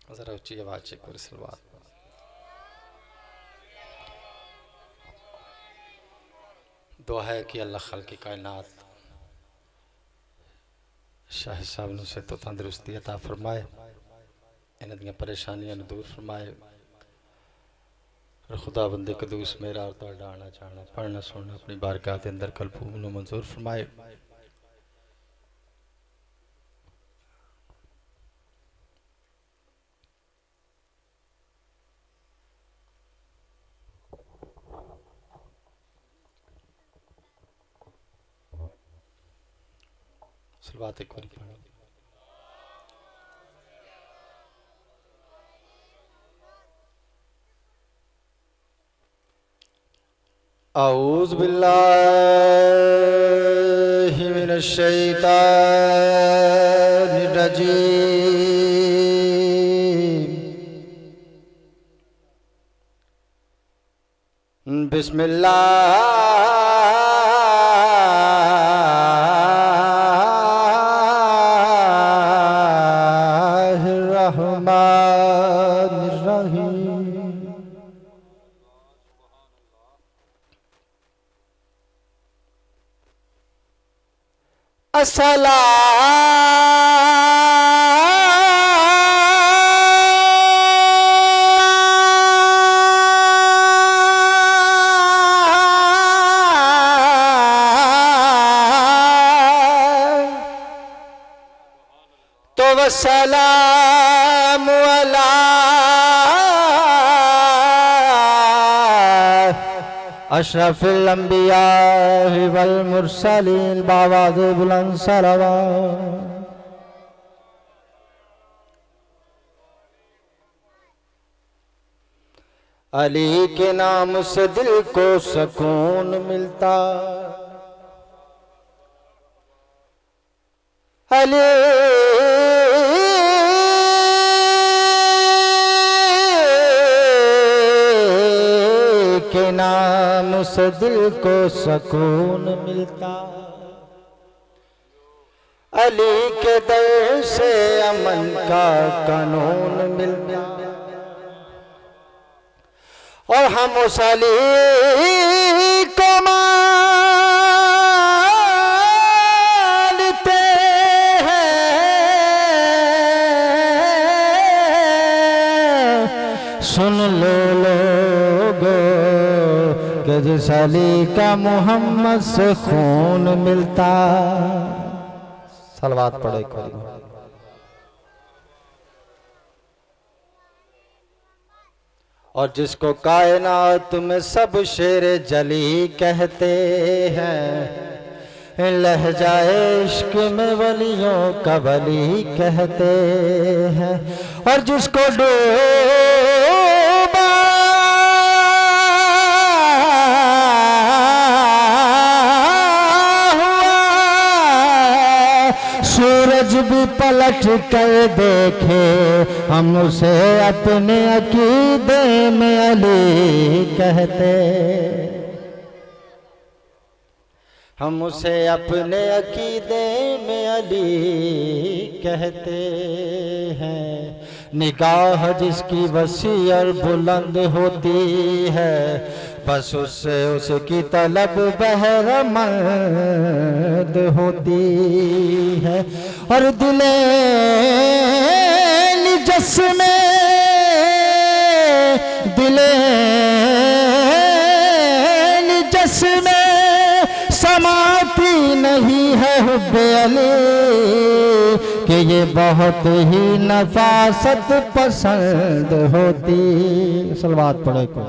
जरा ऊंची आवाज से कोई सलवात। दुआ है कि अल्लाह खल की कायनात शाह साहब नूं से तो तंदुरुस्ती अता फरमाए, इन्हां दी परेशानियां नूं दूर फरमाए और खुदा बंदे कदूस मेरा और तुहाडा आना जाना पढ़ना सुनना अपनी बारगाह के अंदर कलबूम नूं मंजूर फरमाए। सलवात एक बारी पढ़ो। औज़ बिल्लाहि मिनश शैतानिर रजीम। बिस्मिल्लाहिर रहमानिर रहीम। तो वसलाम अला अशरफिल अंबिया वल मुरसलीन बावाज़ बुलंद सलवात। अली के नाम से दिल को सुकून मिलता, अली के नाम से दिल को सुकून मिलता, अली के दर से अमन का कानून मिलता और हम उस अली को मानते हैं। सुन लो लोगो कि जिस अली का मोहम्मद से खून मिलता। सलवात पढ़े कोई। और जिसको कायनात में सब शेर जली कहते हैं, लहजाए इश्क में वलियों का वली कहते हैं। और जिसको डूबा सूरज भी पलट कर देखे, हम उसे अपने अकीदे में अली कहते। हम उसे अपने अकीदे में अली कहते हैं। निगाह जिसकी वसी और बुलंद होती है, बस उससे उसकी तलब बहरमंद होती है। और दिले निजस में दिले निजस में समाती नहीं है हुब्बे अली, कि ये बहुत ही नफासत पसंद होती। सलवात पढ़े को।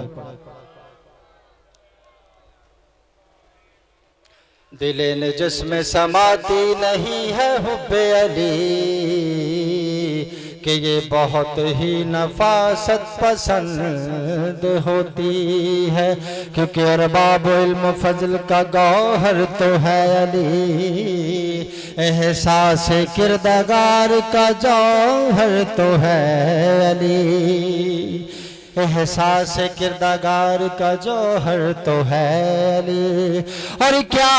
दिले ने जिसमें समाती नहीं है हुब्बे अली, कि ये बहुत ही नफासत पसंद होती है। क्योंकि अरबाब इल्म फजल का गौहर तो है अली, एहसास किरदार का जौहर तो है अली। एहसास किरदार का जौहर तो है अली। और क्या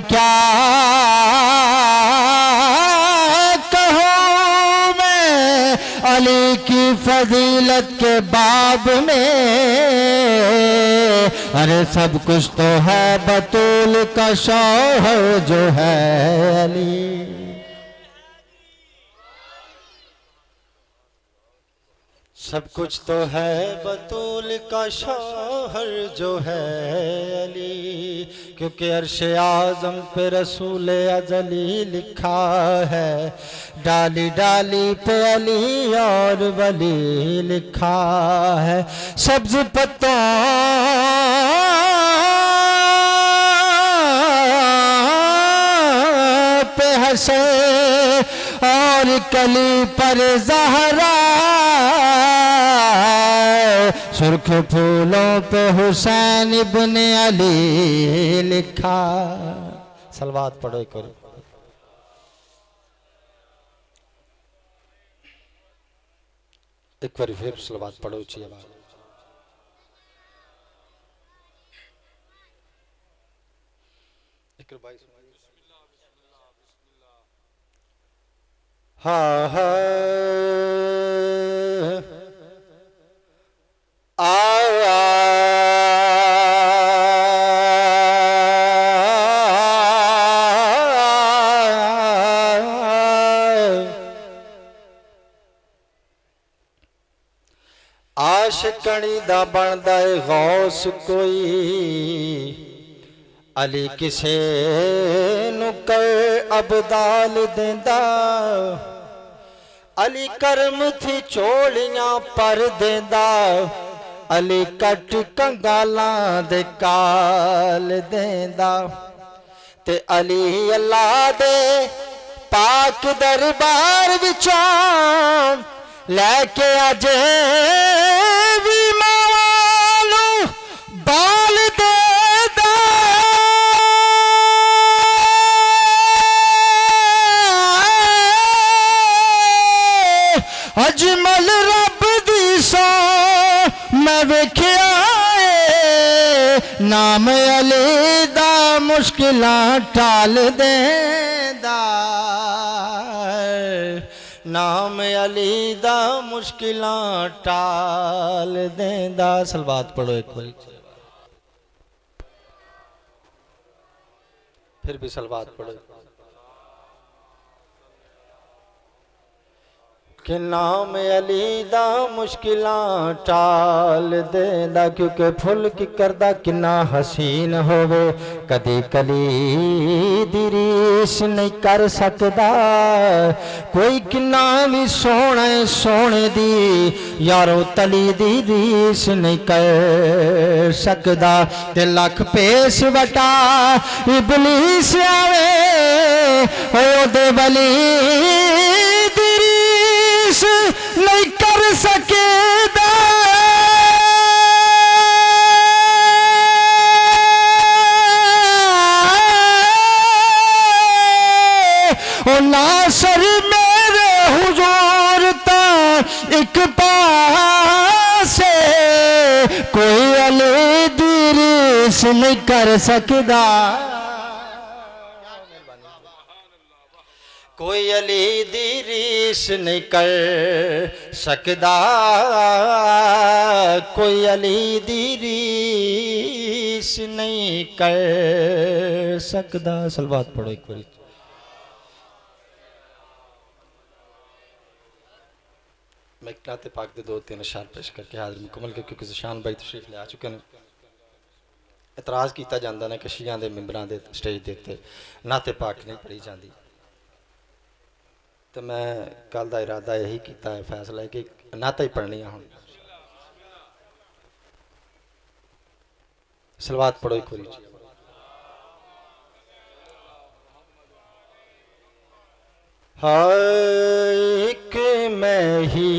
क्या कहूँ मैं अली की फजीलत के बाब में। अरे सब कुछ तो है बतूल का शौहर जो है अली। सब कुछ तो है बतूल का शौहर जो है अली, क्योंकि अर्शे आज़म पे रसूल अज़ली लिखा है, डाली डाली पे अली और वली लिखा है। सब्ज पत्तों पे हंसे और कली पर ज़हरा, सुर्ख फूलों पे हुसैन इब्ने अली लिखा। सलवात पढ़ो एक बार। एक बार फिर सलवात पढ़ो ऊंची आवाज। हाँ हाँ आशिकनी दा बनदा है गौस कोई, अली किसे नू कर अबदाल देंदा, अली करम थी चोलियां पर देंदा, अली कट कंगालां दे काल देंदा, ते अली अल्लाह दे पाक दरबार विचों लैके अजे भी मावालू बाल देंदा। अजमल रब दी सो मैं वेख्या नाम अली दा मुश्किलां टाल देंदा, नाम अली दा मुश्किलां टाल देंदा। सलवात पढ़ो एक बार फिर भी सलवात पढ़ो कि नाम अली दा मुश्किलां टाल देंदा, क्योंकि फुल की करदा किन्ना हसीन होवे, कदी कली दी रीस नहीं कर सकदा, कोई किन्ना भी सोहना सोने दी यारो तली दी रीस नहीं कर सकदा। ते लख पेश वटा इबलीस आवे ओदे वली नहीं कर सकेदा, ओ नासर मेरे हुजूर ता एक पासे, कोई अली दी रीस नहीं कर सकदा, कोई अली दी रीस नहीं कर सकदा, कोई अली दी रीस नहीं कर सकदा। सलवात पढ़ो एक बार। मैं नाते पाक दे 2-3 अशार पेश करके हाजिर मुकम्मल के, क्योंकि शान भाई तशरीफ ले आ चुके हैं। इतराज़ किया जाता है कि शियां दे मिंबरां दे स्टेज दे उत्ते नाते पाक नहीं पढ़ी जाती, तो मैं कल का इरादा यही किया है, फैसला है कि नाता ही पढ़नी है। हुण सलवात पढ़ो एक बार। हाय कि मैं ही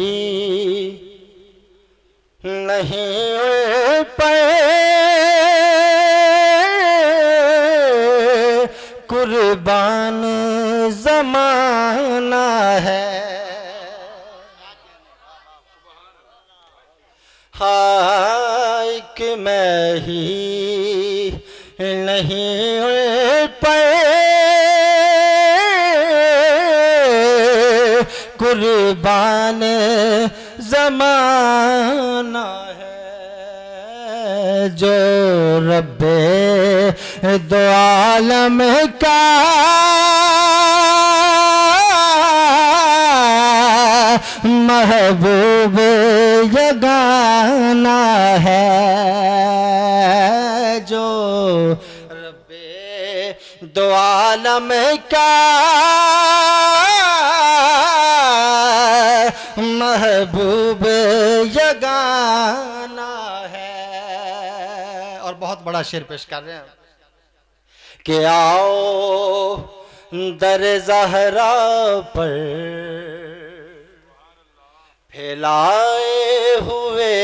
नहीं पे कुर्बान जमाना है, हाय कि मैं ही नहीं पे कुर्बान ज़माना है जो रब्बे दो आलम का महबूब यगाना है जो रब्बे दो आलम का महबूब यगाना है। और बहुत बड़ा शेर पेश कर रहे हैं कि आओ दर ज़हरा पर फैलाए हुए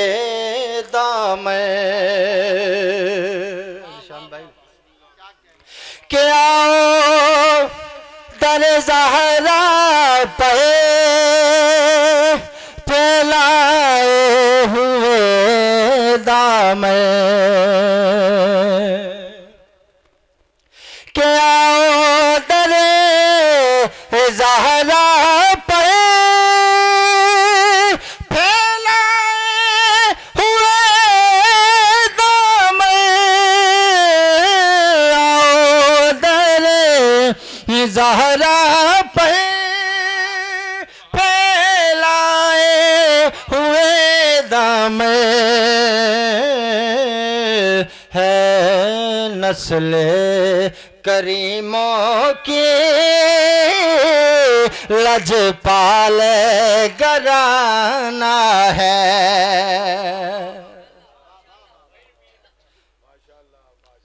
दामन के आओ दर ज़हरा पर फैलाए हुए दामन के आओ दर ज़हरा पर ज़हरा पे फैलाए हुए दाम है नस्ल करीमों की लजपाल घराना है।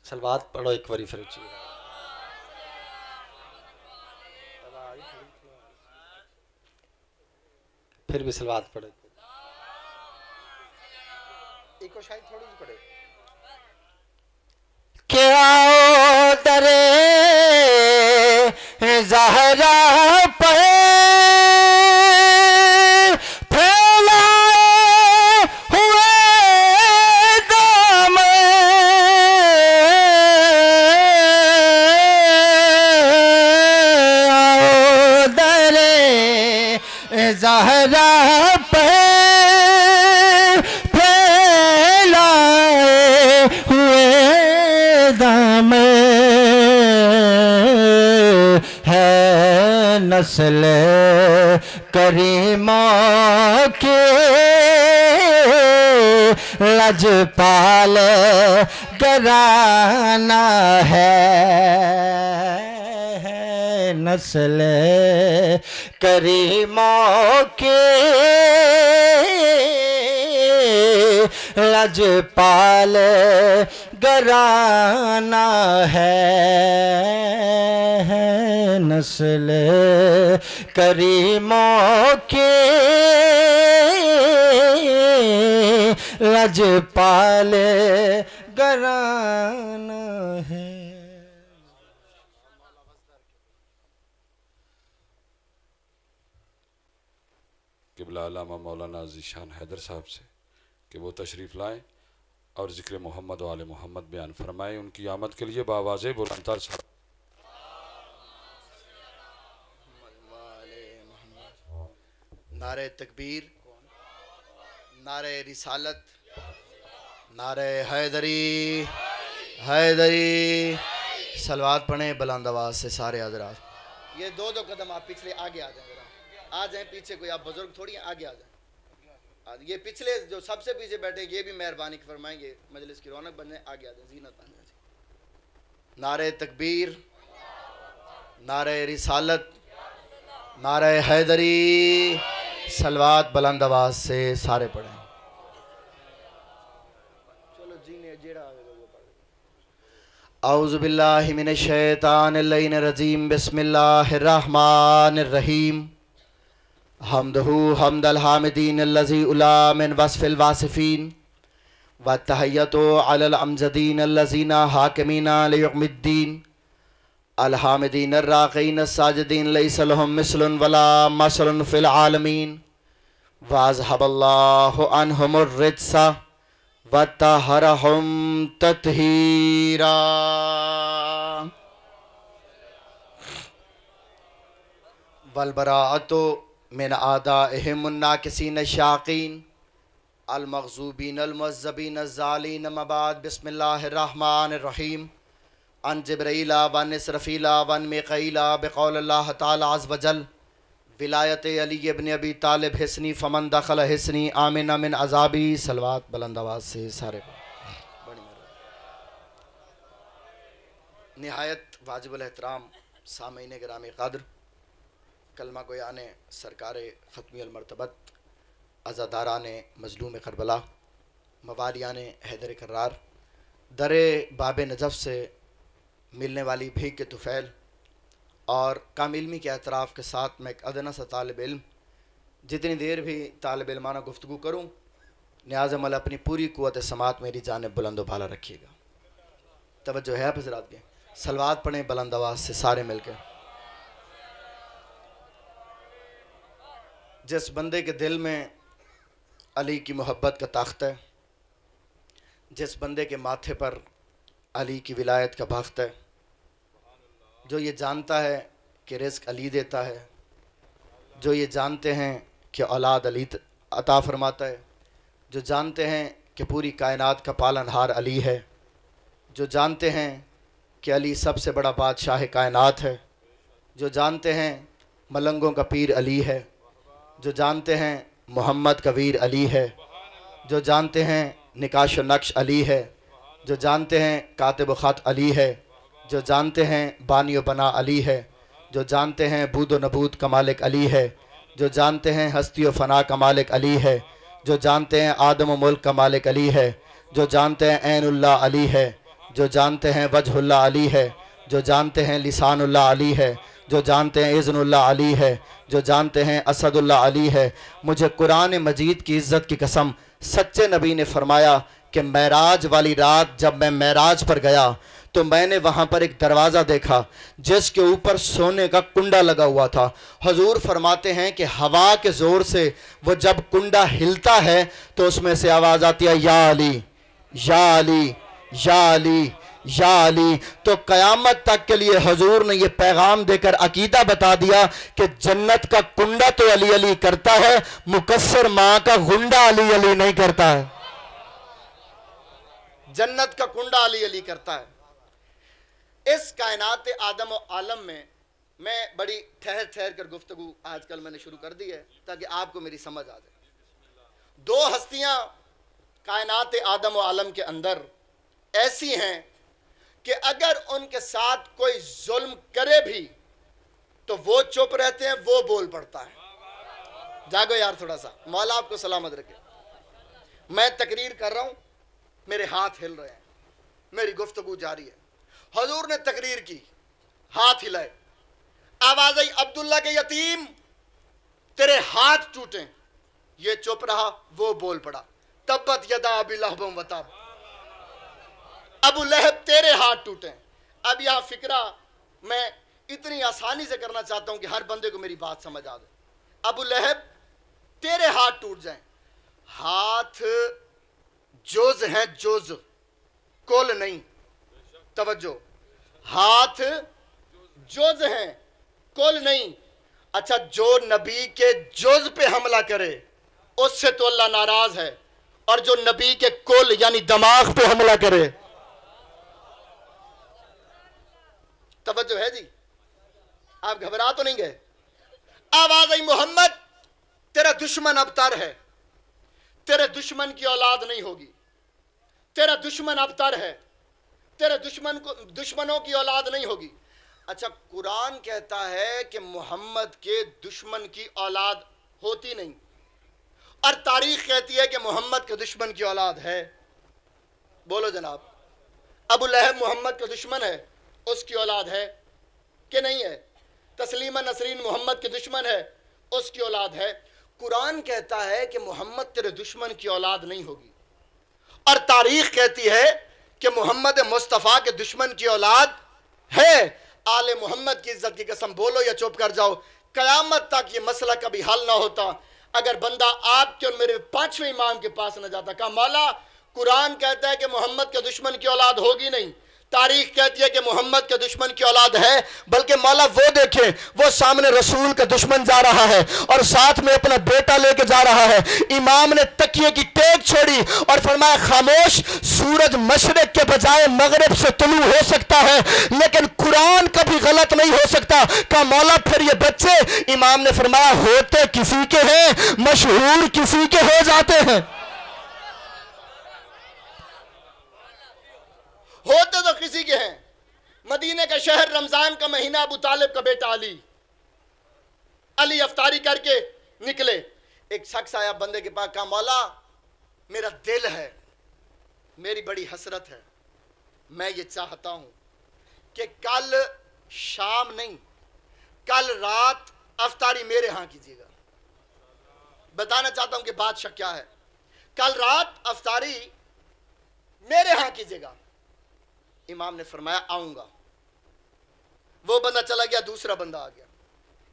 सलवात पढ़ो एक बारी फिर उच्ची फिर भी सलवात पढ़े एक और शायद थोड़ी सी पढ़े क्या दरे ज़हरा पे फैलाए हुए दाम दरे ज़हरा पे फैलाए हुए दाम है नस्ल करीमों के लजपाल घराना है नस्ल करीमों के लजपाल घराना है नस्ल करीमों के लजपाल घराना है। क़िबला अल्लामा मौलाना ज़ीशान हैदर साहब से कि वो तशरीफ़ लाएँ और ज़िक्र मोहम्मद व आले मोहम्मद बयान फरमाएँ। उनकी आमद के लिए बावाज़े बुलंदतर साहब नारे तकबीर, नारे रिसालत, नारे हैदरी हैदरी। सलवात पढ़ें बुलंद आवाज़ से सारे हज़रात। ये दो दो कदम आप पिछले आगे आ जाएं, आ जाएं पीछे, कोई आप बुजुर्ग थोड़ी आगे आ जाएं। ये पिछले जो सबसे पीछे बैठे ये भी मेहरबानी फरमाएंगे, मजलिस की रौनक बन जाए, आगे आ जाए, जीनत बन जाए। नारे तकबीर, नारे रिसालत, नारे हैदरी। सलवात बुलंद आवाज़ से सारे पढ़ें। चलो जीने जेड़ा औज़ु बिल्लाहि मिनश शैतानिर रजीम। बिस्मिल्लाहिर रहमानिर रहीम। हम्दहु हम्दल हामिदीन अल्लज़ी उला मिन वस्फ़िल वासिफ़ीन व तहय्यतु अलल अमजदीन अल्लज़ीना हाकिमीना लियौमिद्दीन अलहामिदीन अर्राक़ीन अस्साजिदीन लैसा लहुम मिस्लुन वला मसलुन फ़िल आलमीन वअज़हबल्लाहु अन्हुमुर रिज्सा वतहरहुम तत्हीरा। वल बराअतु मिन आदाइहिमुन्ना किसीन शाकीन अलमग़ज़ूबीन अलमुअज़्ज़बीन अज़्ज़ालीन मबाद बिस्मिल्लाहिर्रहमानिर्रहीम अन जिब्रीला वन इसरफ़ीला वन मिक़ईला बिक़ौल अल्लाह ताला अज़्ज़ वजल विलायत अली इब्न अबी तालिब हिस्नी फ़मन दख़ल हिस्नी आमिना मिन अज़ाबी। सलवात बुलंद आवाज़ से सारे बड़ी निहायत वाजिबुल एहतराम सामीन गिरामी क़द्र कलमा गोयाने सरकार ख़त्मी अल मरतबत अज़ादारान मज़लूम करबला मवालियान हैदर करार दरे बाब नजफ़ से मिलने वाली भीख के तुफ़ैल और काम इल्मी के एतराफ़ के साथ मैं एक अदना सा तालिब इल्म जितनी देर भी तालिब इल्माना गुफ्तगू करूँ न्याज़ अमल अपनी पूरी क़ुव्वत समात मेरी जानिब बुलंद भाला रखिएगा। तवज्जो है आप हज़रात के, सलवात पढ़ें बुलंद आवाज़ से सारे मिलकर। जिस बंदे के दिल में अली की मोहब्बत का तख्त है, जिस बंदे के माथे पर अली की विलायत का बख्त है, जो ये जानता है कि रिज़्क़ अली देता है, जो ये जानते हैं कि औलाद अली अता फरमाता है, जो जानते हैं कि पूरी कायनात का पालनहार अली है, जो जानते हैं कि अली सबसे बड़ा बादशाह कायनात है, जो जानते हैं मलंगों का पीर अली है, जो जानते हैं मोहम्मद का वीर अली है, जो जानते हैं निकाश व नक्श अली है, जो जानते हैं कातिब व ख़त अली है, जो जानते हैं बानी व बना अली है, जो जानते हैं बूद व नबूद का मालिक अली है, जो जानते हैं हस्ती व फ़ना का मालिक अली है, जो जानते हैं आदम व मुल्क का मालिक अली है, जो जानते हैं ऐनुल्लाह अली है, जो जानते हैं वजहुल्लाह अली है, जो जानते हैं लिसानुल्लाह अली है, जो जानते हैं इज़्नुल्लाह अली है, जो जानते हैं असदुल्लाह अली है। मुझे कुरान मजीद की इज़्ज़त की कसम सच्चे नबी ने फरमाया कि मेराज वाली रात जब मैं मेराज पर गया तो मैंने वहाँ पर एक दरवाज़ा देखा जिसके ऊपर सोने का कुंडा लगा हुआ था। हुजूर फरमाते हैं कि हवा के ज़ोर से वो जब कुंडा हिलता है तो उसमें से आवाज़ आती है या अली या अली या अली या अली। तो क़यामत तक के लिए हुजूर ने ये पैगाम देकर अकीदा बता दिया कि जन्नत का कुंडा तो अली अली करता है, मुकस्सर माँ का गुंडा अली अली नहीं करता है। जन्नत का कुंडा अली अली करता है। इस कायनात आदम और आलम में मैं बड़ी ठहर ठहर कर गुफ्तगू आजकल मैंने शुरू कर दी है ताकि आपको मेरी समझ आ जाए। दो हस्तियां कायनात आदम और आलम के अंदर ऐसी हैं कि अगर उनके साथ कोई जुल्म करे भी तो वो चुप रहते हैं, वो बोल पड़ता है। जागो यार थोड़ा सा, मौला आपको सलामत रखे। मैं तकरीर कर रहा हूं, मेरे हाथ हिल रहे हैं, मेरी गुफ्तगू जारी है। हुजूर ने तकरीर की, हाथ हिलाए, आवाज आई अब्दुल्ला के यतीम तेरे हाथ टूटे, ये चुप रहा, वो बोल पड़ा तब्बत यदा अबी लहब व तब, अबू लहब तेरे हाथ टूटे। अब यह फिक्रा मैं इतनी आसानी से करना चाहता हूं कि हर बंदे को मेरी बात समझ आ जाए। अबू लहब तेरे हाथ टूट जाएं, हाथ जोज है, जोज कोल नहीं, तवज्जो, हाथ जोज हैं कोल नहीं। अच्छा, जो नबी के जोज पे हमला करे उससे तो अल्लाह नाराज है, और जो नबी के कोल यानी दिमाग पे हमला करे, तवज्जो है जी, आप घबरा तो नहीं गए। आवाज आई मोहम्मद तेरा दुश्मन अबतर है, तेरे दुश्मन की औलाद नहीं होगी, तेरा दुश्मन अबतर है, तेरे दुश्मनों की औलाद नहीं होगी। अच्छा, कुरान कहता है कि मोहम्मद के दुश्मन की औलाद होती नहीं, और तारीख कहती है कि मोहम्मद के दुश्मन की औलाद है। बोलो जनाब, अबू लहब मोहम्मद का दुश्मन है, उसकी औलाद है कि नहीं है? तस्लीमा नसरीन मोहम्मद के दुश्मन है, उसकी औलाद है। कुरान कहता है कि मोहम्मद तेरे दुश्मन की औलाद नहीं होगी, और तारीख कहती है कि मोहम्मद मुस्तफ़ा के दुश्मन की औलाद है। आले मोहम्मद की इज्जत की कसम, बोलो या चुप कर जाओ, कयामत तक ये मसला कभी हल ना होता अगर बंदा आपके और मेरे पांचवें इमाम के पास न जाता। कहा मौला कुरान कहता है कि मोहम्मद के दुश्मन की औलाद होगी नहीं, तारीख कहती है कि मोहम्मद के दुश्मन की औलाद है, बल्कि मौला वो देखें, वो सामने रसूल का दुश्मन जा रहा है और साथ में अपना बेटा लेके जा रहा है। इमाम ने तकिए की टेक छोड़ी और फरमाया खामोश, सूरज मशरिक के बजाय मगरिब से तुलू हो सकता है, लेकिन कुरान कभी गलत नहीं हो सकता। कहा मौला फिर ये बच्चे, इमाम ने फरमाया होते किसी के हैं, मशहूर किसी के हो जाते हैं। होते तो किसी के हैं। मदीने का शहर, रमजान का महीना, अबू तालिब का बेटा अली अफ्तारी करके निकले। एक शख्स आया बंदे के पास, कहा मौला मेरा दिल है, मेरी बड़ी हसरत है, मैं ये चाहता हूं कि कल शाम नहीं, कल रात अफ्तारी मेरे यहां कीजिएगा। बताना चाहता हूं कि बादशाह क्या है। कल रात अफ्तारी मेरे यहां कीजिएगा। इमाम ने फरमाया आऊंगा। वो बंदा चला गया, दूसरा बंदा आ गया।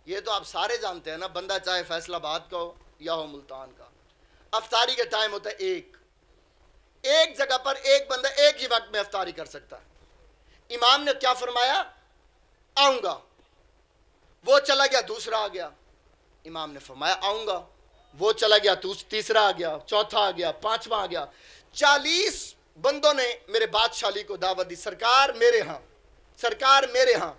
ये तो आप सारे जानते हैं ना, बंदा चाहे फैसलाबाद का हो या हो मुल्तान का, अफ्तारी के टाइम होता है एक जगह पर एक बंदा एक ही वक्त में अफ्तारी कर सकता है। इमाम ने क्या फरमाया, आऊंगा। वो चला गया, दूसरा आ गया। इमाम ने फरमाया आऊंगा। वो चला गया, तीसरा आ गया, चौथा आ गया, पांचवा आ गया। 40 बंदों ने मेरे बादशाह अली को दावत दी, सरकार मेरे यहां, सरकार मेरे यहां।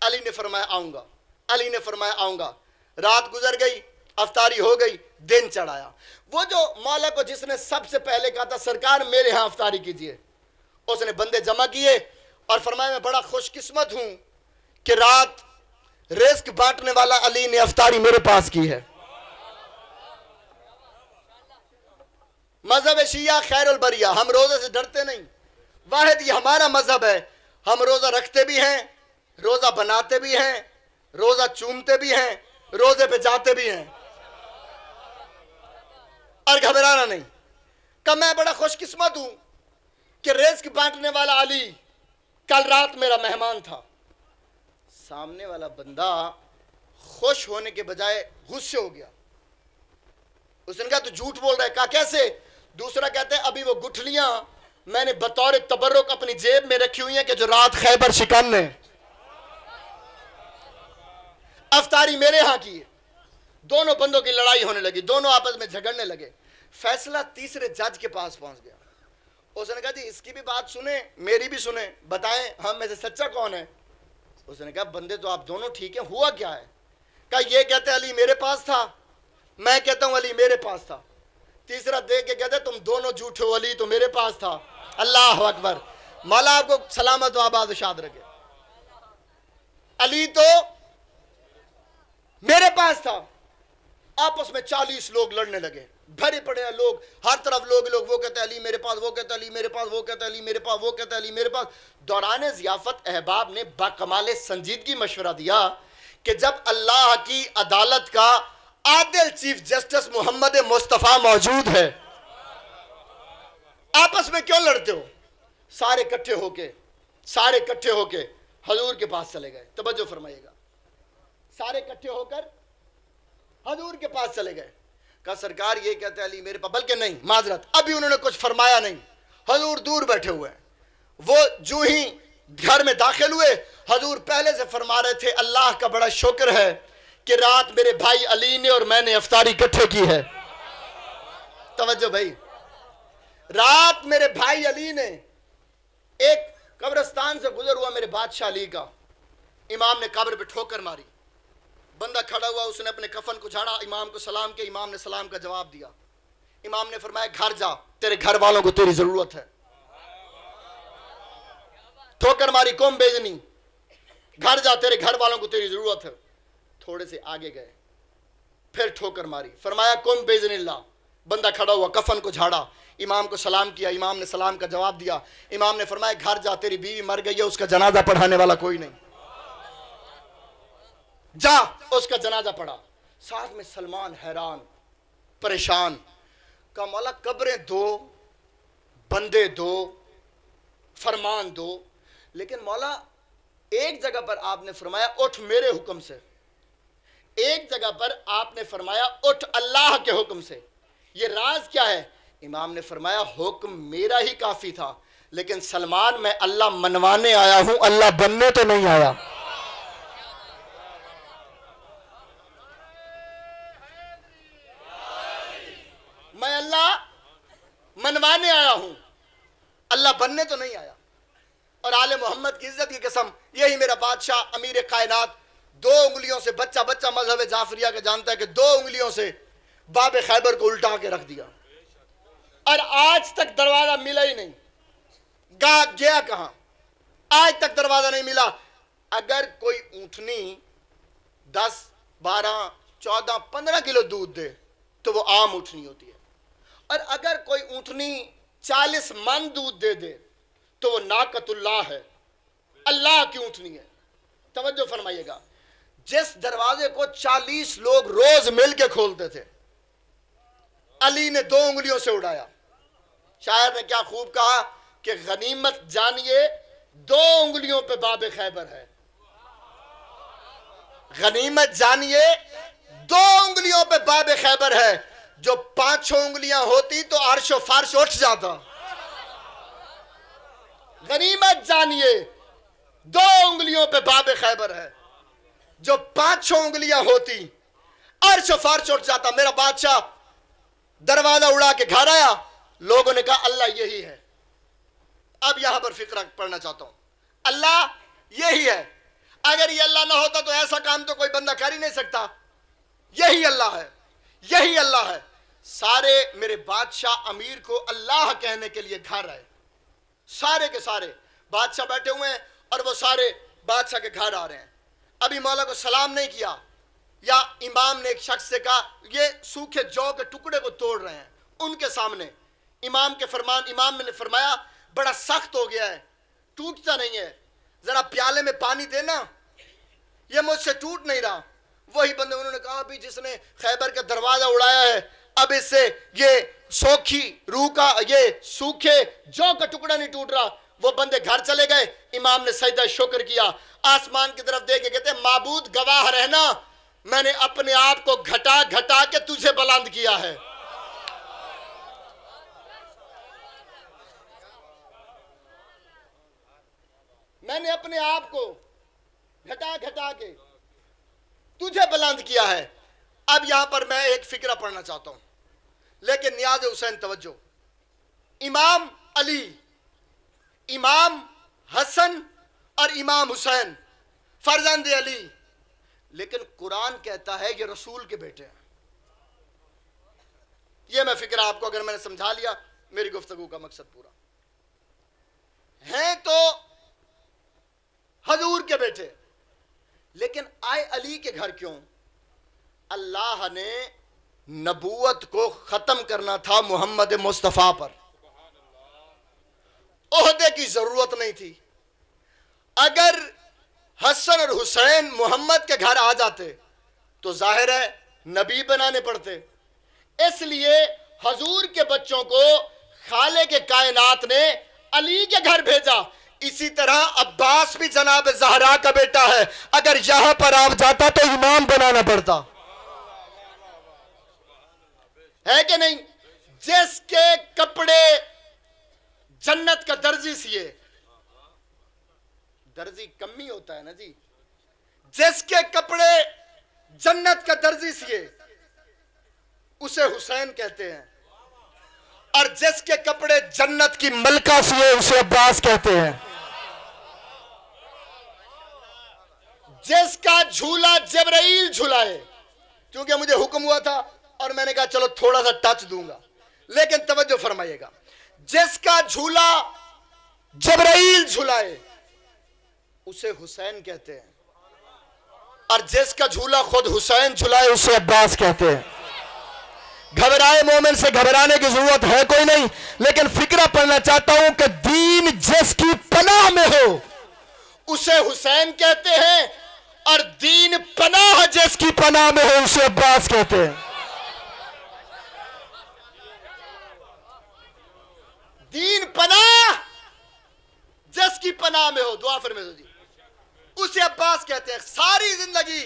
अली ने फरमाया आऊंगा, अली ने फरमाया आऊंगा। रात गुजर गई, अफ्तारी हो गई, दिन चढ़ाया। वो जो मौला को जिसने सबसे पहले कहा था सरकार मेरे यहां अफ्तारी कीजिए, उसने बंदे जमा किए और फरमाया मैं बड़ा खुशकिस्मत हूं कि रात रिस्क बांटने वाला अली ने अफ्तारी मेरे पास की है। मजहब शिया खैरुल बरिया, हम रोजे से डरते नहीं, वाहिद ये हमारा मजहब है। हम रोजा रखते भी हैं, रोजा बनाते भी हैं, रोजा चूमते भी हैं, रोजे पे जाते भी हैं और घबराना नहीं। कब मैं बड़ा खुशकिस्मत हूं कि रिस्क बांटने वाला अली कल रात मेरा मेहमान था। सामने वाला बंदा खुश होने के बजाय गुस्से हो गया। उसने कहा तू झूठ बोल रहा है। कहा कैसे? दूसरा कहते हैं अभी वो गुठलियां मैंने बतौर तबर्रुक अपनी जेब में रखी हुई हैं कि जो रात खैबर शिकन ने अफ्तारी मेरे यहां की है। दोनों बंदों की लड़ाई होने लगी, दोनों आपस में झगड़ने लगे। फैसला तीसरे जज के पास पहुंच गया। उसने कहा जी इसकी भी बात सुने, मेरी भी सुने, बताएं हम में से सच्चा कौन है। उसने कहा बंदे तो आप दोनों ठीक है, हुआ क्या है? कहा ये कहते अली मेरे पास था, मैं कहता हूं अली मेरे पास था। तीसरा देख के कहते तुम दोनों झूठे हो, अली तो मेरे पास था। अल्लाह अकबर, मौला आपको सलामत व आबाद शाद रखे। अली तो मेरे पास था। आपस में 40 लोग लड़ने लगे, भरे पड़े हैं लोग, हर तरफ लोग वो कहते अली मेरे पास, वो कहते अली मेरे पास, वो कहते अली मेरे पास, वो कहते अली मेरे पास। दौरान ज़ियाफत अहबाब ने बाकमाल संजीदगी मशवरा दिया कि जब अल्लाह की अदालत का आदिल चीफ जस्टिस मोहम्मद मुस्तफ़ा मौजूद है, आपस में क्यों लड़ते हो? सारे इकट्ठे होके हजूर के पास चले गए। तवज्जो फरमाइएगा, सारे इकट्ठे होकर हजूर के पास चले गए। कहा सरकार ये कहते अली मेरे पास, बल्कि नहीं माजरत, अभी उन्होंने कुछ फरमाया नहीं, हजूर दूर बैठे हुए हैं। वो जो ही घर में दाखिल हुए, हजूर पहले से फरमा रहे थे अल्लाह का बड़ा शुक्र है कि रात मेरे भाई अली ने और मैंने अफ्तारी इकट्ठे की है। तवज्जो भाई, रात मेरे भाई अली ने, एक कब्रिस्तान से गुजर हुआ मेरे बादशाह अली का, इमाम ने कब्र पे ठोकर मारी, बंदा खड़ा हुआ, उसने अपने कफन को झाड़ा, इमाम को सलाम किया, इमाम ने सलाम का जवाब दिया। इमाम ने फरमाया घर जा, तेरे घर वालों को तेरी जरूरत है। ठोकर मारी, कौम बेजनी, घर जा तेरे घर वालों को तेरी जरूरत है। थोड़े से आगे गए, फिर ठोकर मारी, फरमाया कौम बेजनिल्लाह। बंदा खड़ा हुआ, कफन को झाड़ा, इमाम को सलाम किया, इमाम ने सलाम का जवाब दिया। इमाम ने फरमाया घर जा, तेरी बीवी मर गई है, उसका जनाजा पढ़ाने वाला कोई नहीं, जा उसका जनाजा पढ़ा। साथ में सलमान हैरान परेशान, का मौला कब्रें दो, बंदे दो, फरमान दो, लेकिन मौला एक जगह पर आपने फरमाया उठ मेरे हुक्म से, एक जगह पर आपने फरमाया उठ अल्लाह के हुक्म से। ये राज क्या है? इमाम ने फरमाया हुक्म मेरा ही काफी था, लेकिन सलमान मैं अल्लाह मनवाने आया हूं, अल्लाह बनने तो नहीं आया। मैं अल्लाह मनवाने आया हूं, अल्लाह बनने तो नहीं आया। और आले मोहम्मद की इज्जत की कसम, यही मेरा बादशाह अमीर कायनात 2 उंगलियों से, बच्चा बच्चा मजहब जाफरिया का जानता है कि 2 उंगलियों से बाब खैबर को उल्टा के रख दिया और आज तक दरवाजा मिला ही नहीं। गया कहां? आज तक दरवाजा नहीं मिला। अगर कोई ऊंटनी 10, 12, 14, 15 किलो दूध दे तो वो आम ऊंटनी होती है, और अगर कोई ऊंटनी 40 मन दूध दे दे तो वो नाकतुल्लाह है, अल्लाह की ऊंटनी है। तवज्जो फरमाइएगा, जिस दरवाजे को 40 लोग रोज मिल के खोलते थे, अली ने 2 उंगलियों से उड़ाया। शायर ने क्या खूब कहा कि गनीमत जानिए 2 उंगलियों पे बाबे खैबर है। गनीमत जानिए 2 उंगलियों पे बाबे खैबर है। जो 5-6 उंगलियां होती तो अर्श फर्श उठ जाता। गनीमत जानिए 2 उंगलियों पे बाबे खैबर है। जो 5-6 उंगलियां होती अर्श फर्श उठ जाता। मेरा बादशाह दरवाजा उड़ा के घर आया, लोगों ने कहा अल्लाह यही है। अब यहां पर फिक्र पढ़ना चाहता हूं, अल्लाह यही है। अगर ये अल्लाह ना होता तो ऐसा काम तो कोई बंदा कर ही नहीं सकता। यही अल्लाह है, यही अल्लाह है। सारे मेरे बादशाह अमीर को अल्लाह कहने के लिए घर आए, सारे के सारे बादशाह बैठे हुए हैं और वो सारे बादशाह के घर आ रहे हैं। अभी मौला को सलाम नहीं किया, या इमाम ने एक शख्स से कहा ये सूखे जौ के टुकड़े को तोड़ रहे हैं उनके सामने। इमाम के फरमान, इमाम ने फरमाया बड़ा सख्त हो गया है, टूटता नहीं है, जरा प्याले में पानी देना, ये मुझसे टूट नहीं रहा। वही बंदे उन्होंने कहा अभी जिसने खैबर का दरवाजा उड़ाया है, अब इससे ये सोखी रूह का, ये सूखे जौ का टुकड़ा नहीं टूट रहा। वो बंदे घर चले गए। इमाम ने सजदा शुक्र किया, आसमान की तरफ देख के कहते माबूद गवाह रहना, मैंने अपने आप को घटा घटा के तुझे बुलंद किया है। मैंने अपने आप को घटा घटा के तुझे बुलंद किया है। अब यहां पर मैं एक फिक्रा पढ़ना चाहता हूं, लेकिन नियाज हुसैन तवज्जो। इमाम अली, इमाम हसन और इमाम हुसैन फर्जंद अली, लेकिन कुरान कहता है ये रसूल के बेटे हैं। ये मैं फिक्रा आपको अगर मैंने समझा लिया, मेरी गुफ्तगू का मकसद पूरा है। तो हजूर के बेटे, लेकिन आए अली के घर क्यों? अल्लाह ने नबूवत को खत्म करना था मोहम्मद मुस्तफा पर, ओहदे की जरूरत नहीं थी। अगर हसन और हुसैन मोहम्मद के घर आ जाते तो जाहिर है नबी बनाने पड़ते। इसलिए हजूर के बच्चों को खाले के कायनात ने अली के घर भेजा। इसी तरह अब्बास भी जनाब ज़हरा का बेटा है, अगर यहां पर आप जाता तो इमाम बनाना पड़ता है कि नहीं? जिसके कपड़े जन्नत का दर्जी सिए, दर्जी कमी होता है ना जी, जिसके कपड़े जन्नत का दर्जी सिए उसे हुसैन कहते हैं, और जिसके कपड़े जन्नत की मलका सिए उसे अब्बास कहते हैं। जिसका झूला जबराइल झुलाए, क्योंकि मुझे हुक्म हुआ था और मैंने कहा चलो थोड़ा सा टच दूंगा, लेकिन तवज्जो फरमाइएगा, जिसका झूला जबराइल झुलाए उसे हुसैन कहते हैं, और जिसका झूला खुद हुसैन झुलाए उसे अब्बास कहते हैं। घबराए मोमिन से घबराने की जरूरत है कोई नहीं, लेकिन फिक्रा पढ़ना चाहता हूं कि दीन जिसकी पनाह में हो उसे हुसैन कहते हैं, और दीन पनाह जिसकी पनाह में हो उसे अब्बास कहते हैं। दीन पनाह जिसकी पनाह में हो, दुआ फरमाइए जी, उसे अब्बास कहते हैं। सारी जिंदगी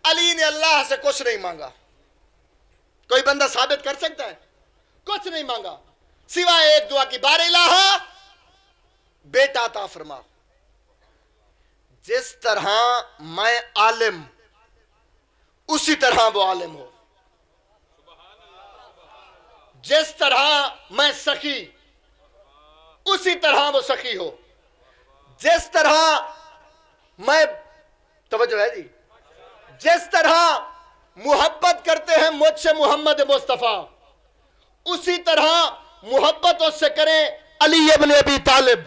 अली ने अल्लाह से कुछ नहीं मांगा। कोई बंदा साबित कर सकता है? कुछ नहीं मांगा सिवाय एक दुआ की, बार इलाहा बेटा अता फरमा। जिस तरह मैं आलिम, उसी तरह वो आलिम हो। जिस तरह मैं सखी, उसी तरह वो सखी हो। जिस तरह मैं, तवज्जो है जी, जिस तरह मोहब्बत करते हैं मुझसे मोहम्मद मुस्तफा, उसी तरह मोहब्बत उससे करें अली इब्न अबी तालिब,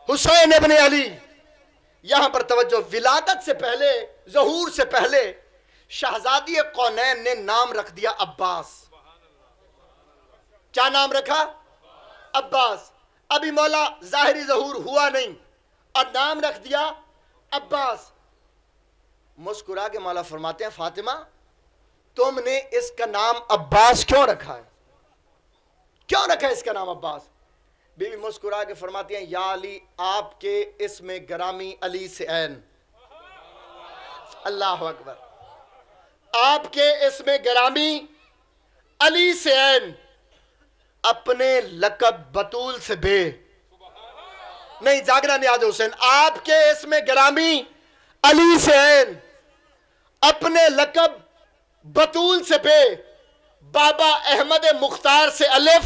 हुसैन इब्न अली। यहां पर तवज्जो, विलादत से पहले, ज़हूर से पहले शहजादी कौनैन ने नाम रख दिया अब्बास। क्या नाम रखा? अब्बास। अभी मौला जाहिरी ज़हूर हुआ नहीं और नाम रख दिया अब्बास। मुस्कुरा के मौला फरमाते हैं, फातिमा तुमने इसका नाम अब्बास क्यों रखा है? क्यों रखा है इसका नाम अब्बास? बीवी मुस्कुरा के फरमाती हैं, या अली, आपके इसमें गरामी अली से ऐन। अल्लाह अकबर। आपके इसमें गरामी अली से ऐन, अपने लकब बतूल से बे। नहीं, जागना नियाज़ हुसैन। आपके इसमें गरामी अली से ऐन, अपने लकब बतूल से बे। बाबा अहमद मुख्तार से अलिफ,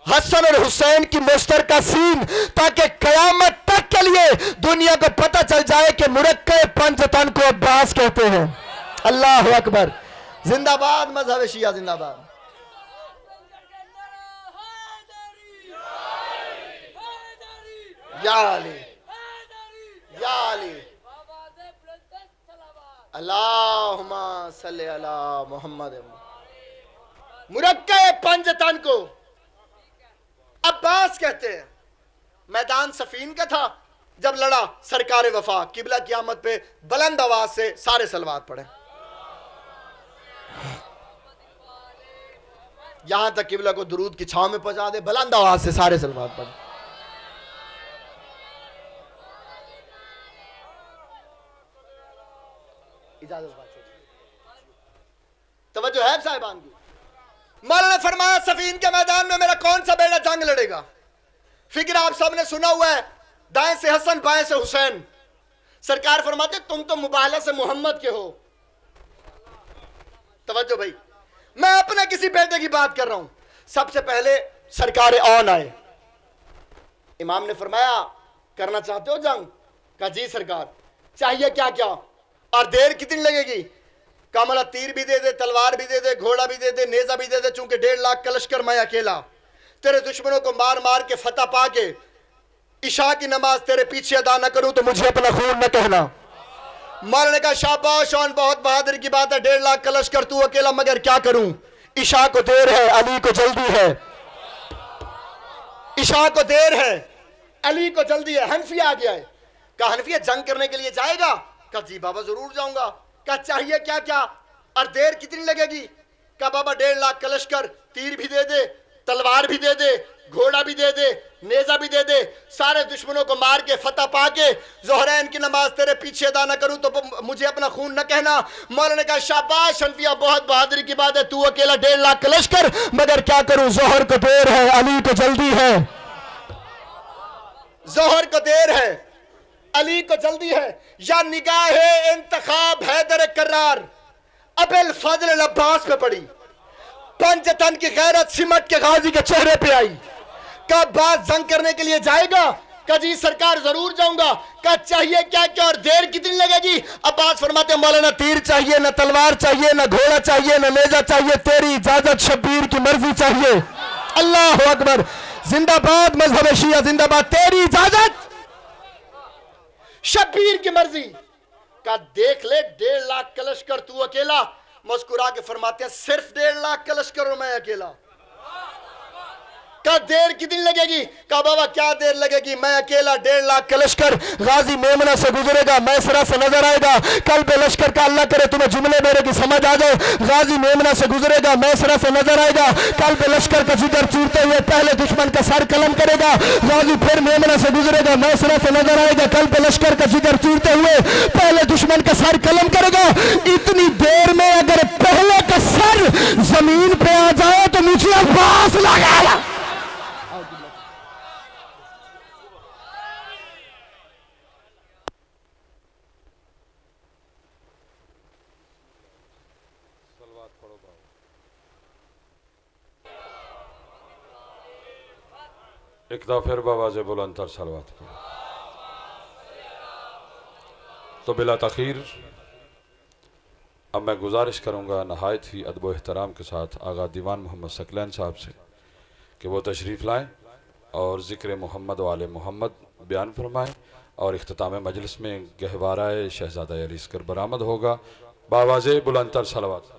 हसन और हुसैन की मुश्तरका सीन, ताकि कयामत तक के लिए दुनिया को पता चल जाए कि मुरक्के पंजतन को अब्बास कहते हैं। अल्लाह अकबर। जिंदाबाद मजहब शिया, जिंदाबाद। या अली, या अली, अल्लाहुम्मा सल्ली अला मुहम्मद। मुरक्के पंजतन को अब्बास कहते हैं। मैदान सफीन का था जब लड़ा सरकार वफा। किबला क़यामत पे बुलंद आवाज से सारे सलवात पढ़े। यहां तक किबला को दुरूद की छांव में पहुंचा दे, बुलंद आवाज से सारे सलवात पढ़े। इजाजत तवज्जो है साहिबान की। मौला ने फरमाया, सफीन के मैदान में मेरा कौन सा बेटा जंग लड़ेगा? फिक्र आप सबने सुना हुआ है, दाएं से हसन, बाएं से हुसैन। सरकार फरमाते, तुम तो मुबाहला से मोहम्मद के हो। तवज्जो भाई, मैं अपने किसी बेटे की बात कर रहा हूं। सबसे पहले सरकार ऑन आए। इमाम ने फरमाया, करना चाहते हो जंग? कहा जी सरकार। चाहिए क्या क्या और देर कितनी लगेगी? कामला तीर भी दे दे, तलवार भी दे दे, घोड़ा भी दे दे, नेजा भी दे दे, चूंकि 1.5 लाख का लश्कर मैं अकेला। तेरे दुश्मनों को मार मार के फतह पा के इशा की नमाज तेरे पीछे अदा न करूं तो मुझे अपना खून न कहना। मौला ने कहा, शाबाश, और बहुत बहादुर की बात है, 1.5 लाख का लश्कर तू अकेला, मगर क्या करूं? इशा को देर है, अली को जल्दी है। इशा को देर है, अली को जल्दी है। हनफिया आ गया है। कहा, हनफिया जंग करने के लिए जाएगा? कहा जी बाबा जरूर जाऊंगा। कहा चाहिए क्या क्या और देर कितनी लगेगी? कहा बाबा 1.5 लाख का लश्कर, तीर भी दे दे, तलवार भी दे दे, घोड़ा भी दे दे, नेजा भी दे दे, सारे दुश्मनों को मार के फतह पा के ज़ोहरैन की नमाज तेरे पीछे अदा न करूं तो मुझे अपना खून न कहना। मौला ने कहा, शाबाश हनफिया, बहुत बहादुरी की बात है, तू अकेला 1.5 लाख का लश्कर, मगर क्या करूं? जोहर को देर है, अली को जल्दी है। जोहर को देर है, अली को जल्दी है। या निगाहे इंतखाब हैदर कर्रार अबुल फजल अब्बास पे पड़ी। पंजतन की गैरत सिमट के गाजी के चेहरे पे आई। का बात जंग करने के लिए जाएगा? का जी सरकार जरूर जाऊंगा। का चाहिए क्या क्या और देर कितनी लगेगी? अब्बास फरमाते हैं, मौलाना तीर चाहिए, न तलवार चाहिए, न घोड़ा चाहिए, न नेजा चाहिए, तेरी इजाजत शब्बीर की मर्जी चाहिए। अल्लाह अकबर। जिंदाबाद मजहब शिया, जिंदाबाद। तेरी इजाजत शब्बीर की मर्जी। का देख ले 1.5 लाख का लश्कर तू अकेला। मुस्कुरा के फरमाते हैं, सिर्फ 1.5 लाख का लश्कर और मैं अकेला। का देर कितनी लगेगी? का बाबा क्या देर लगेगी, मैं अकेला 1.5 लाख का लश्कर गाजी मेमना से गुजरेगा, मैसरा से नजर आएगा। कल पे लश्कर का अल्लाह करे तुम्हें जुमले मेरे की समझ आ जाए। गाजी मेमना से गुजरेगा, मैसरा से नजर आएगा। कल पे लश्कर का जिगर चूरते हुए पहले दुश्मन का सर कलम करेगा। गाजी फिर मेमना से गुजरेगा, मैसरा से नजर आएगा। कल पे लश्कर का जिगर चूरते हुए पहले दुश्मन का सर कलम करेगा। इतनी देर में अगर पहले का सर जमीन पे आ जाए तो मुझे अब्बास लगा। एक दफ़ा फिर बावाज़े बुलंदतर सलवात पढ़ो। तो बिला तख़ीर अब मैं गुजारिश करूँगा नहायत ही अदब व एहतराम के साथ आगा दीवान मोहम्मद सकलैन साहब से कि वो तशरीफ़ लाएँ और ज़िक्र मोहम्मद वाले मोहम्मद बयान फरमाएँ और इख्तिताम मजलिस में गहवाराए शहज़ादा अली अस्कर बरामद होगा। बावाज़े बुलंदतर सलवात।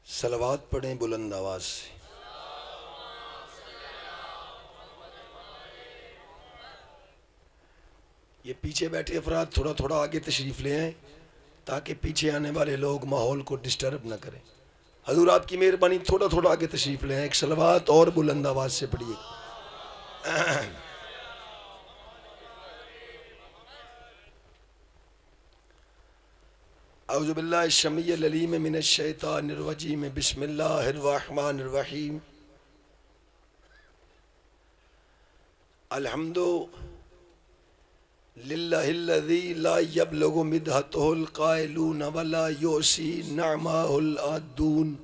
सलवात पढ़ें बुलंद आवाज से। ये पीछे बैठे अफराद थोड़ा थोड़ा आगे तशरीफ ले आए ताकि पीछे आने वाले लोग माहौल को डिस्टर्ब ना करें। हजूर आपकी मेहरबानी थोड़ा थोड़ा आगे तशरीफ ले आए। एक सलवात और बुलंद आवाज से पढ़िए। औज़ु बिल्लाहि शमीइल अलीम मिनश शैतानिर रजीम बिस्मिल्लाहिर रहमानिर रहीम। अल्हम्दु लिल्लाहिल्लज़ी ला यब्लुगु मिदहतुहुल क़ाइलून वला युसी नअमाहुल आदून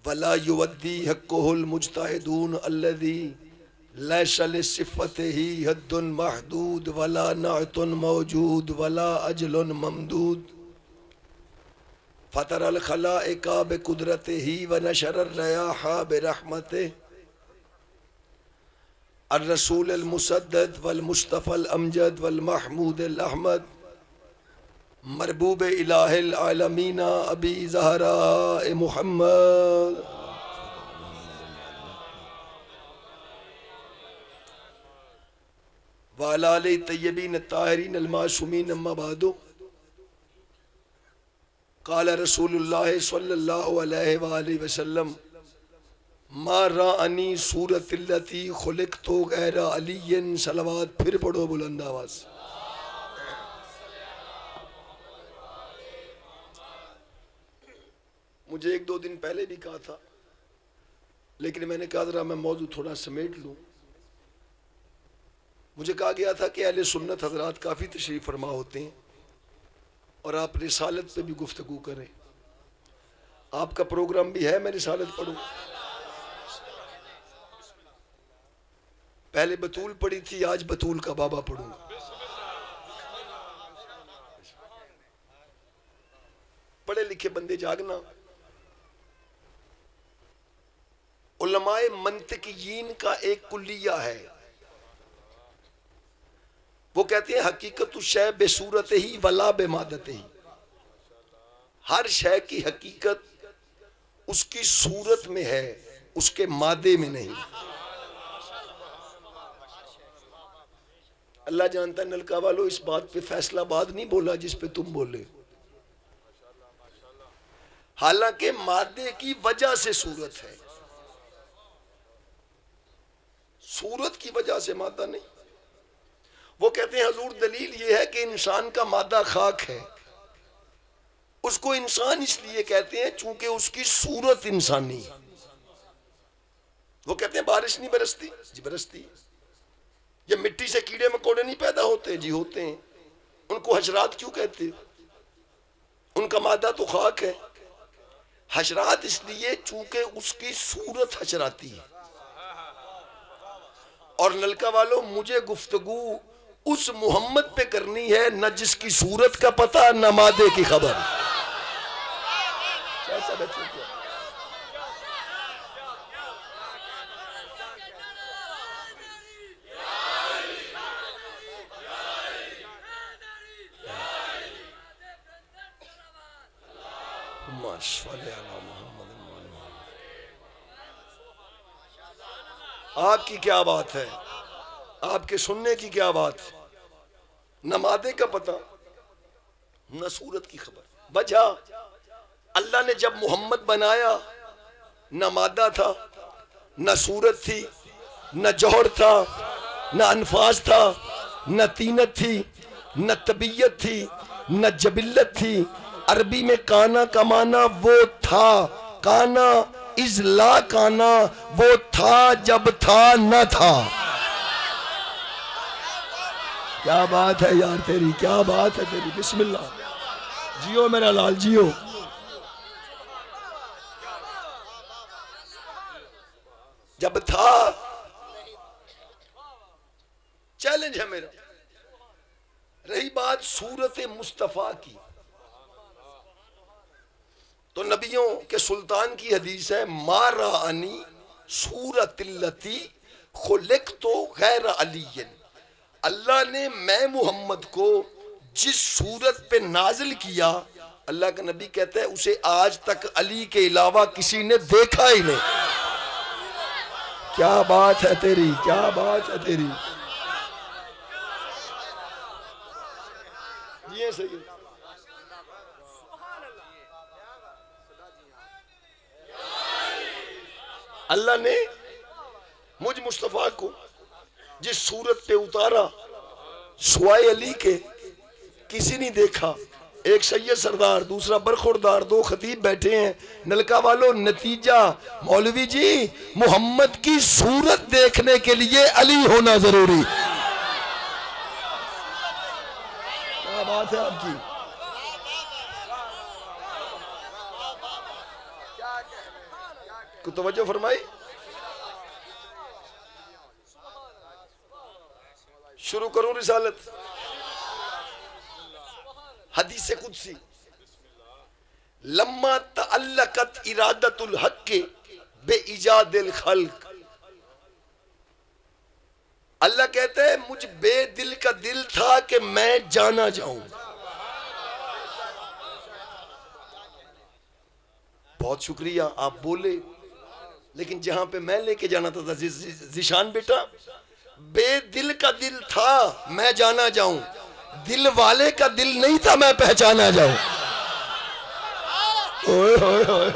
वला युवद्दी हक़्क़ुहुल मुज्तहिदून अल्लज़ी लैसा लिसिफ़तिही हद्दुन महदूद वला नाअतुन मौजूद वला अजलुन ममदूद फ़तरल ख़लाइक़ा बिक़ुदरतिही व नशरर रियाहा बिरहमतिही अर्रसूल मुसद्दद वल मुस्तफ़ल अमजद वल महमूदिल अहमद मरबूब इलाहिल आलमीना अबी ज़हरा मुहम्मद वाला आले तय्यबीन ताहिरीन अल मासूमीन अम्मा बादु क़ाल रसूलुल्लाह सल्लल्लाहु अलैहि वसल्लम मा राअनी सूरतिल्लती खुलिक़तु गैरा अलीयन। सलवात फिर पढ़ो बुलंद आवाज़। मुझे एक दो दिन पहले भी कहा था, लेकिन मैंने कहा जरा मैं मौजू थोड़ा समेट लूँ। मुझे कहा गया था कि अहले सुन्नत हजरात काफ़ी तशरीफ़ फरमा होते हैं और आप रिसालत पे भी गुफ्तगू करें। आपका प्रोग्राम भी है, मैं रिसालत पढ़ूँ। पहले बतूल पढ़ी थी, आज बतूल का बाबा पढ़ूंगा। पढ़े लिखे बंदे जागना। उलमाए मंतिकीयीन का एक कुल्लिया है, वो कहते हैं हकीकत शय बेसूरत ही वला बेमादत ही। हर शय की हकीकत उसकी सूरत में है, उसके मादे में नहीं। अल्लाह जानता है नलका वालों, इस बात पे फैसलाबाद नहीं बोला जिस पे तुम बोले। हालांकि मादे की वजह से सूरत है, सूरत की वजह से मादा नहीं। वो कहते हैं हजूर दलील ये है कि इंसान का मादा खाक है, उसको इंसान इसलिए कहते हैं चूंकि उसकी सूरत इंसानी है। वो कहते हैं बारिश नहीं बरसती, जी बरसती है। ये मिट्टी से कीड़े मकोड़े नहीं पैदा होते, जी होते हैं। उनको हशरात क्यों कहते? उनका मादा तो खाक है। हशरात इसलिए चूंकि उसकी सूरत हशराती है। और नलका वालों, मुझे गुफ्तगू उस मोहम्मद पे करनी है न जिसकी सूरत का पता न मादे की खबर। आपकी क्या बात है, आपके सुनने की क्या बात है। न मादे का पता न सूरत की खबर। वजह, अल्लाह ने जब मोहम्मद बनाया न मादा था, न सूरत थी, न जौहर था, न अनफास था, न तीनत थी, न तबीयत थी, न जबिल्लत थी। अरबी में काना का माना वो था, काना इजला काना, वो था जब था न था। क्या बात है यार तेरी, क्या बात है तेरी। बिस्मिल्लाह, जियो मेरा लाल जियो। जब था, चैलेंज है मेरा। रही बात सूरत मुस्तफा की, तो नबियों के सुल्तान की हदीस है, मारा अनी सूरतिल्लती खुलिक़्तु गैर अलीयन। अल्लाह ने मैं मोहम्मद को जिस सूरत पे नाजिल किया, अल्लाह का नबी कहता है उसे आज तक अली के अलावा किसी ने देखा ही नहीं। क्या बात है तेरी, क्या बात है तेरी। ये सही। अल्लाह ने मुझ मुस्तफा को जिस सूरत पे उतारा, सुवाए अली के किसी नहीं देखा। एक सैयद सरदार, दूसरा बरखुरदार, दो खतीब बैठे हैं। नलका वालों, नतीजा मौलवी जी, मोहम्मद की सूरत देखने के लिए अली होना जरूरी। क्या बात है आपकी। कुछ तवज्जो फरमाई। शुरू करूं रिसालत। हदीस कुदसी, लम्मा तअल्लकत इरादतुल हक़ बे इजादिल खल्क। अल्लाह कहते हैं मुझ बेदिल का दिल था कि मैं जाना जाऊं। बहुत शुक्रिया आप बोले, लेकिन जहां पे मैं लेके जाना था जिशान बेटा, बेदिल का दिल था मैं जाना जाऊं, दिल वाले का दिल नहीं था मैं पहचाना जाऊं। ओए ओए ओए।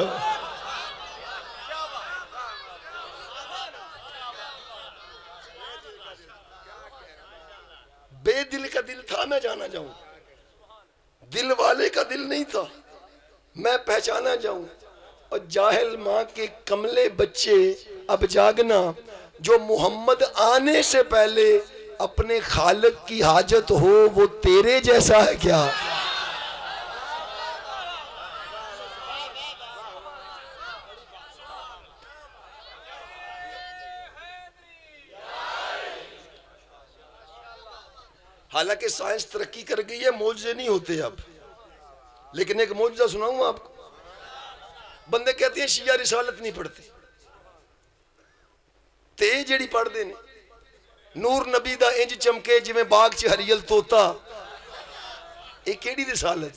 बेदिल का दिल था मैं जाना जाऊं, दिल वाले का दिल नहीं था मैं पहचाना जाऊं। और जाहिल माँ के कमले बच्चे अब जागना, जो मोहम्मद आने से पहले अपने खालिक की हाजत हो, वो तेरे जैसा है क्या। हालांकि साइंस तरक्की कर गई है, मौजज़े नहीं होते अब, लेकिन एक मौजज़ा सुनाऊं आपको। बंदे कहते हैं शिया रिसालत नहीं पढ़ते, ते जेड़ी पढ़ते ने नूर नबी दा इंज चमके जिवें बाग च हरियल तोता, ये केड़ी रिसालत।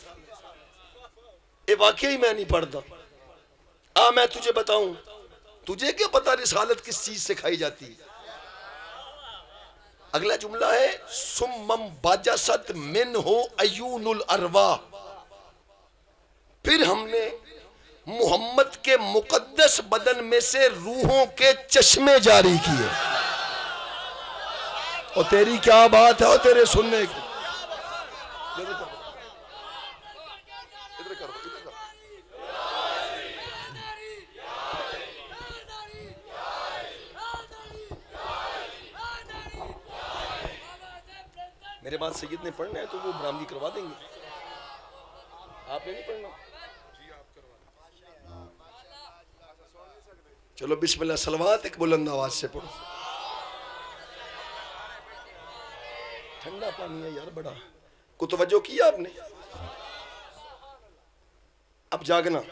ये वाकई ही मैं नहीं पढ़ता। आ मैं तुझे बताऊं, तुझे क्या पता रिसालत किस चीज से खाई जाती है। अगला जुमला है, सुम्मम बाजासत मिन हो अयूनुल अरवा। फिर हमने मोहम्मद के मुकद्दस बदन में से रूहों के चश्मे जारी किए। और तेरी क्या बात है, और तेरे सुनने की। मेरे बाद सैयद ने पढ़ना है तो वो बरामदी करवा देंगे, आपने नहीं पढ़ना। चलो बिस्मिल्लाह, सलवात एक बुलंद आवाज से पढ़ो। ठंडा पानी है यार बड़ा। को तवज्जो किया आपने। अब जागना।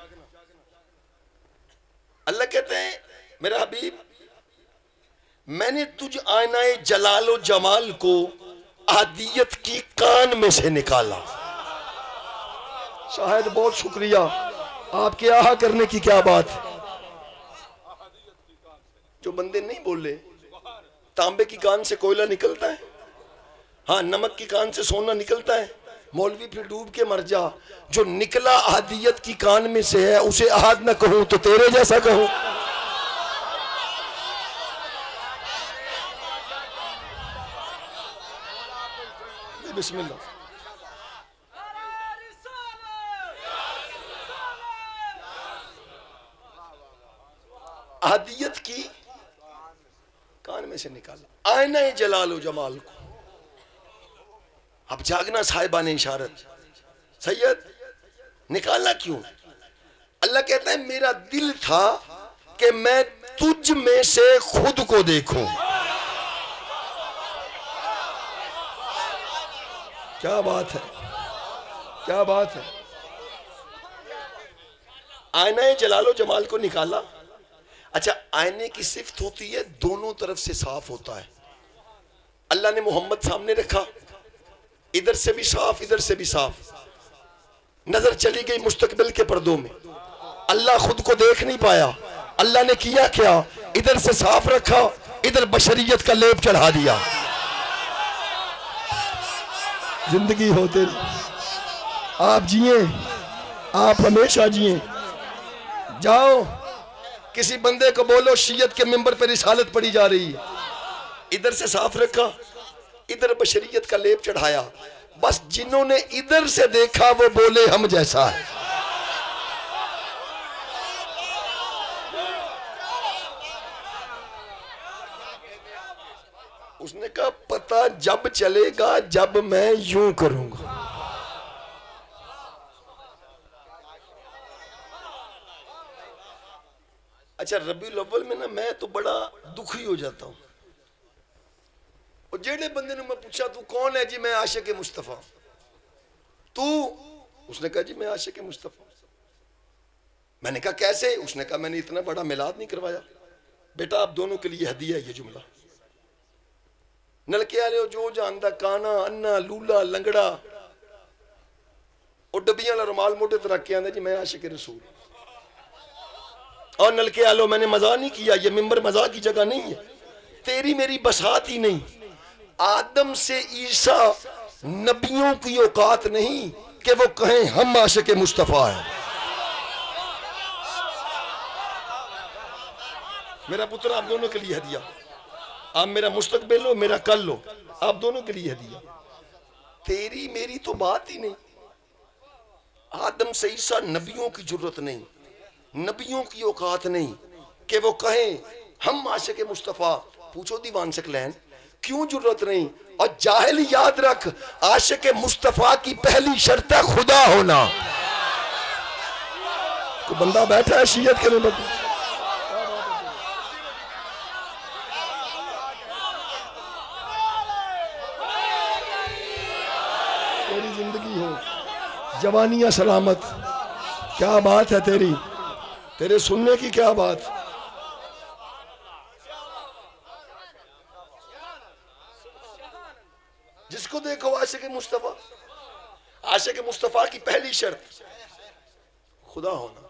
अल्लाह कहते हैं मेरा हबीब, मैंने तुझ आईनाए जलालो जमाल को आदियत की कान में से निकाला। शायद बहुत शुक्रिया आपके आहा करने की। क्या बात। जो बंदे नहीं बोले, तांबे की कान से कोयला निकलता है, हाँ नमक की कान से सोना निकलता है। मौलवी फिर डूब के मर जा। जो निकला आदियत की कान में से है, उसे आहद न कहूं तो तेरे जैसा कहूं। बिस्मिल्लाह। अहदियत की कान में से निकाला, आईना जलाल जमाल को। अब जागना साहिबा ने इशारत, सैयद निकाला क्यों? अल्लाह कहता है मेरा दिल था कि मैं तुझ में से खुद को देखूं। क्या बात है, क्या बात है। आईना जलालो जमाल को निकाला। अच्छा, आईने की सिफ्त होती है दोनों तरफ से साफ होता है। अल्लाह ने मोहम्मद सामने रखा, इधर से भी साफ इधर से भी साफ। नजर चली गई मुस्तकबिल के पर्दों में, अल्लाह खुद को देख नहीं पाया। अल्लाह ने किया क्या? इधर से साफ रखा, इधर बशरियत का लेप चढ़ा दिया। जिंदगी हो तेरी, आप जिए, आप हमेशा जिए। जाओ किसी बंदे को बोलो शियत के मिंबर पर रिसालत पड़ी जा रही है, इधर से साफ रखा, इधर बशरियत का लेप चढ़ाया। बस जिन्होंने इधर से देखा वो बोले हम जैसा है। उसने कहा पता जब चलेगा जब मैं यूं करूंगा। अच्छा, रबीउल अव्वल में ना मैं तो बड़ा दुखी हो जाता हूं। और जेड़े बंदे ने मैं पूछा तू कौन है जी? मैं आशिक मुस्तफा। तू? उसने कहा जी मैं आशिक मुस्तफा। मैंने कहा कैसे? उसने कहा मैंने इतना बड़ा मिलाद नहीं करवाया। बेटा आप दोनों के लिए हदिया है ये जुमला। नलके आले जो जानदा काना अन्ना लूला लंगड़ा और डबियां वाला रुमाल मोटे तरह के आंदा जी मैं आशिक रसूल। और नलके आलो मैंने मजाक नहीं किया, ये मिंबर मजाक की जगह नहीं है। तेरी मेरी बसात ही नहीं। आदम से ईसा नबियों की औकात नहीं कि वो कहें हम आशिक मुस्तफा हैं। मेरा पुत्र आप दोनों के लिए हदिया। आप मेरा मुस्तकबिल लो, मेरा कल लो, आप दोनों के लिए हदिया। तेरी मेरी तो बात ही नहीं। आदम से ईसा नबियों की जरूरत नहीं, नबियों की औकात नहीं कि वो कहें हम आशिक मुस्तफा। पूछो दीवान सकलैन क्यों जरूरत नहीं? और जाहिल याद रख, आशिक मुस्तफा की पहली शर्त है खुदा होना। को बंदा बैठा है शियत के लिए, तेरी जिंदगी हो, जवानियां सलामत। क्या बात है तेरी, तेरे सुनने की क्या बात। जिसको देखो आशिक मुस्तफा। आशिक मुस्तफा की पहली शर्त खुदा होना।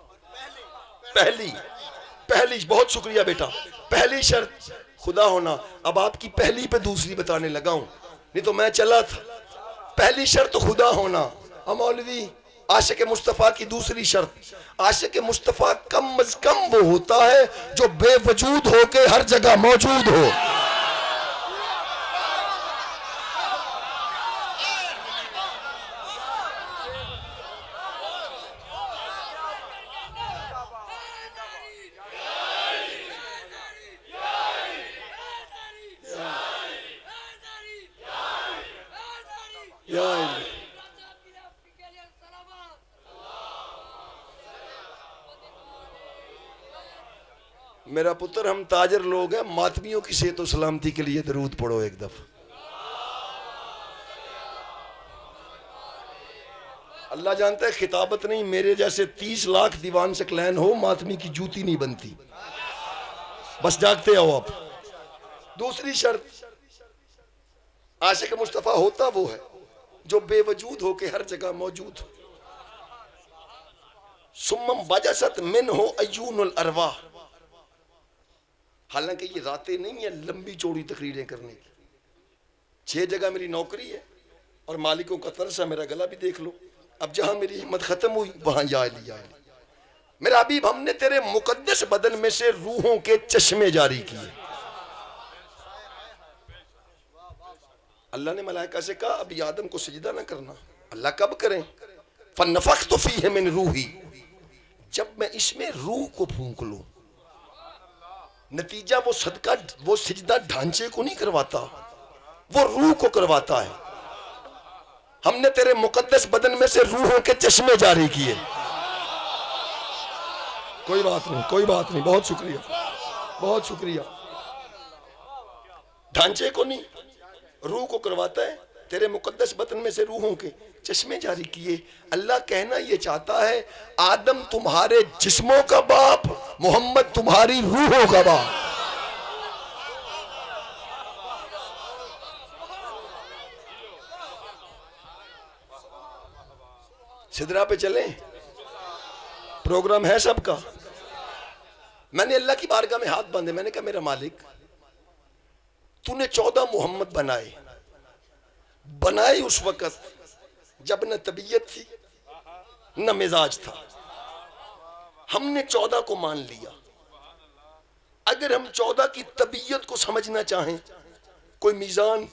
पहली बहुत शुक्रिया बेटा। पहली शर्त खुदा होना। अब आपकी पहली पे दूसरी बताने लगा हूं, नहीं तो मैं चला था। पहली शर्त खुदा होना। अब मौलवी आशिक मुस्तफा की दूसरी शर्त, आशिक मुस्तफा कम अज कम वो होता है जो बेवजूद होके हर जगह मौजूद हो। मेरा पुत्र हम ताजर लोग हैं, मातमियों की सेहत और सलामती के लिए दरूद पढ़ो एक दफा। अल्लाह जानता है खिताबत नहीं, मेरे जैसे 30 लाख दीवान सकलैन हो मातमी की जूती नहीं बनती। बस जागते आओ आप। दूसरी शर्त, आशिक मुस्तफा होता वो है जो बेवजूद होके हर जगह मौजूद हो। सुम्मम बजसत मिन हो अयूनुल अरवाह। हालांकि ये रातें नहीं है लंबी चौड़ी तकरीरें करने की। 6 जगह मेरी नौकरी है और मालिकों का तरस है, मेरा गला भी देख लो। अब जहां मेरी हिम्मत खत्म हुई वहां या अली मेरा हबीब, हमने तेरे मुकद्दस बदन में से रूहों के चश्मे जारी किए। अल्लाह ने मलाइका से कहा अभी आदम को सजदा ना करना। अल्लाह कब करें? फनफख्तु फीहि मिन रूही, जब मैं इसमें रूह को फूंक लूं। नतीजा वो सदका, वो सिजदा ढांचे को नहीं करवाता, वो रूह को करवाता है। हमने तेरे मुकद्दस बदन में से रूहों के चश्मे जारी किए। कोई बात नहीं, कोई बात नहीं, बहुत शुक्रिया, बहुत शुक्रिया। ढांचे को नहीं, रूह को करवाता है। तेरे मुकद्दस बदन में से रूहों के चश्मे जारी किए। अल्लाह कहना ये चाहता है, आदम तुम्हारे जिस्मों का बाप, मोहम्मद तुम्हारी रूहों का बाप। सिदरा पे चले, प्रोग्राम है सबका। मैंने अल्लाह की बारगाह में हाथ बांधे, मैंने कहा मेरा मालिक, तूने 14 मोहम्मद बनाए उस वक्त जब न तबीयत थी न मिजाज था। हमने 14 को मान लिया। अगर हम 14 की तबीयत को समझना चाहें, कोई मीजान,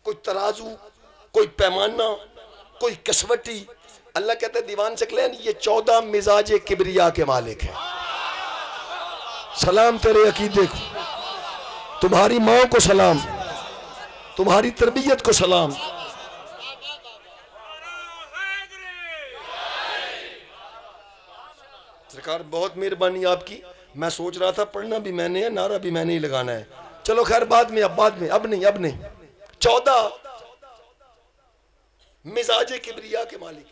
कोई तराजू, कोई पैमाना, कोई कसवटी, अल्लाह कहता है दीवान सकलैन ये 14 मिजाज किबरिया के मालिक है। सलाम तेरे अकीदे को, तुम्हारी माँ को सलाम, तुम्हारी तरबियत को सलाम। सरकार बहुत मेहरबानी आपकी। मैं सोच रहा था पढ़ना भी मैंने है, नारा भी मैंने ही लगाना है। चलो खैर बाद में, अब नहीं। 14 मिजाज किबरिया के मालिक।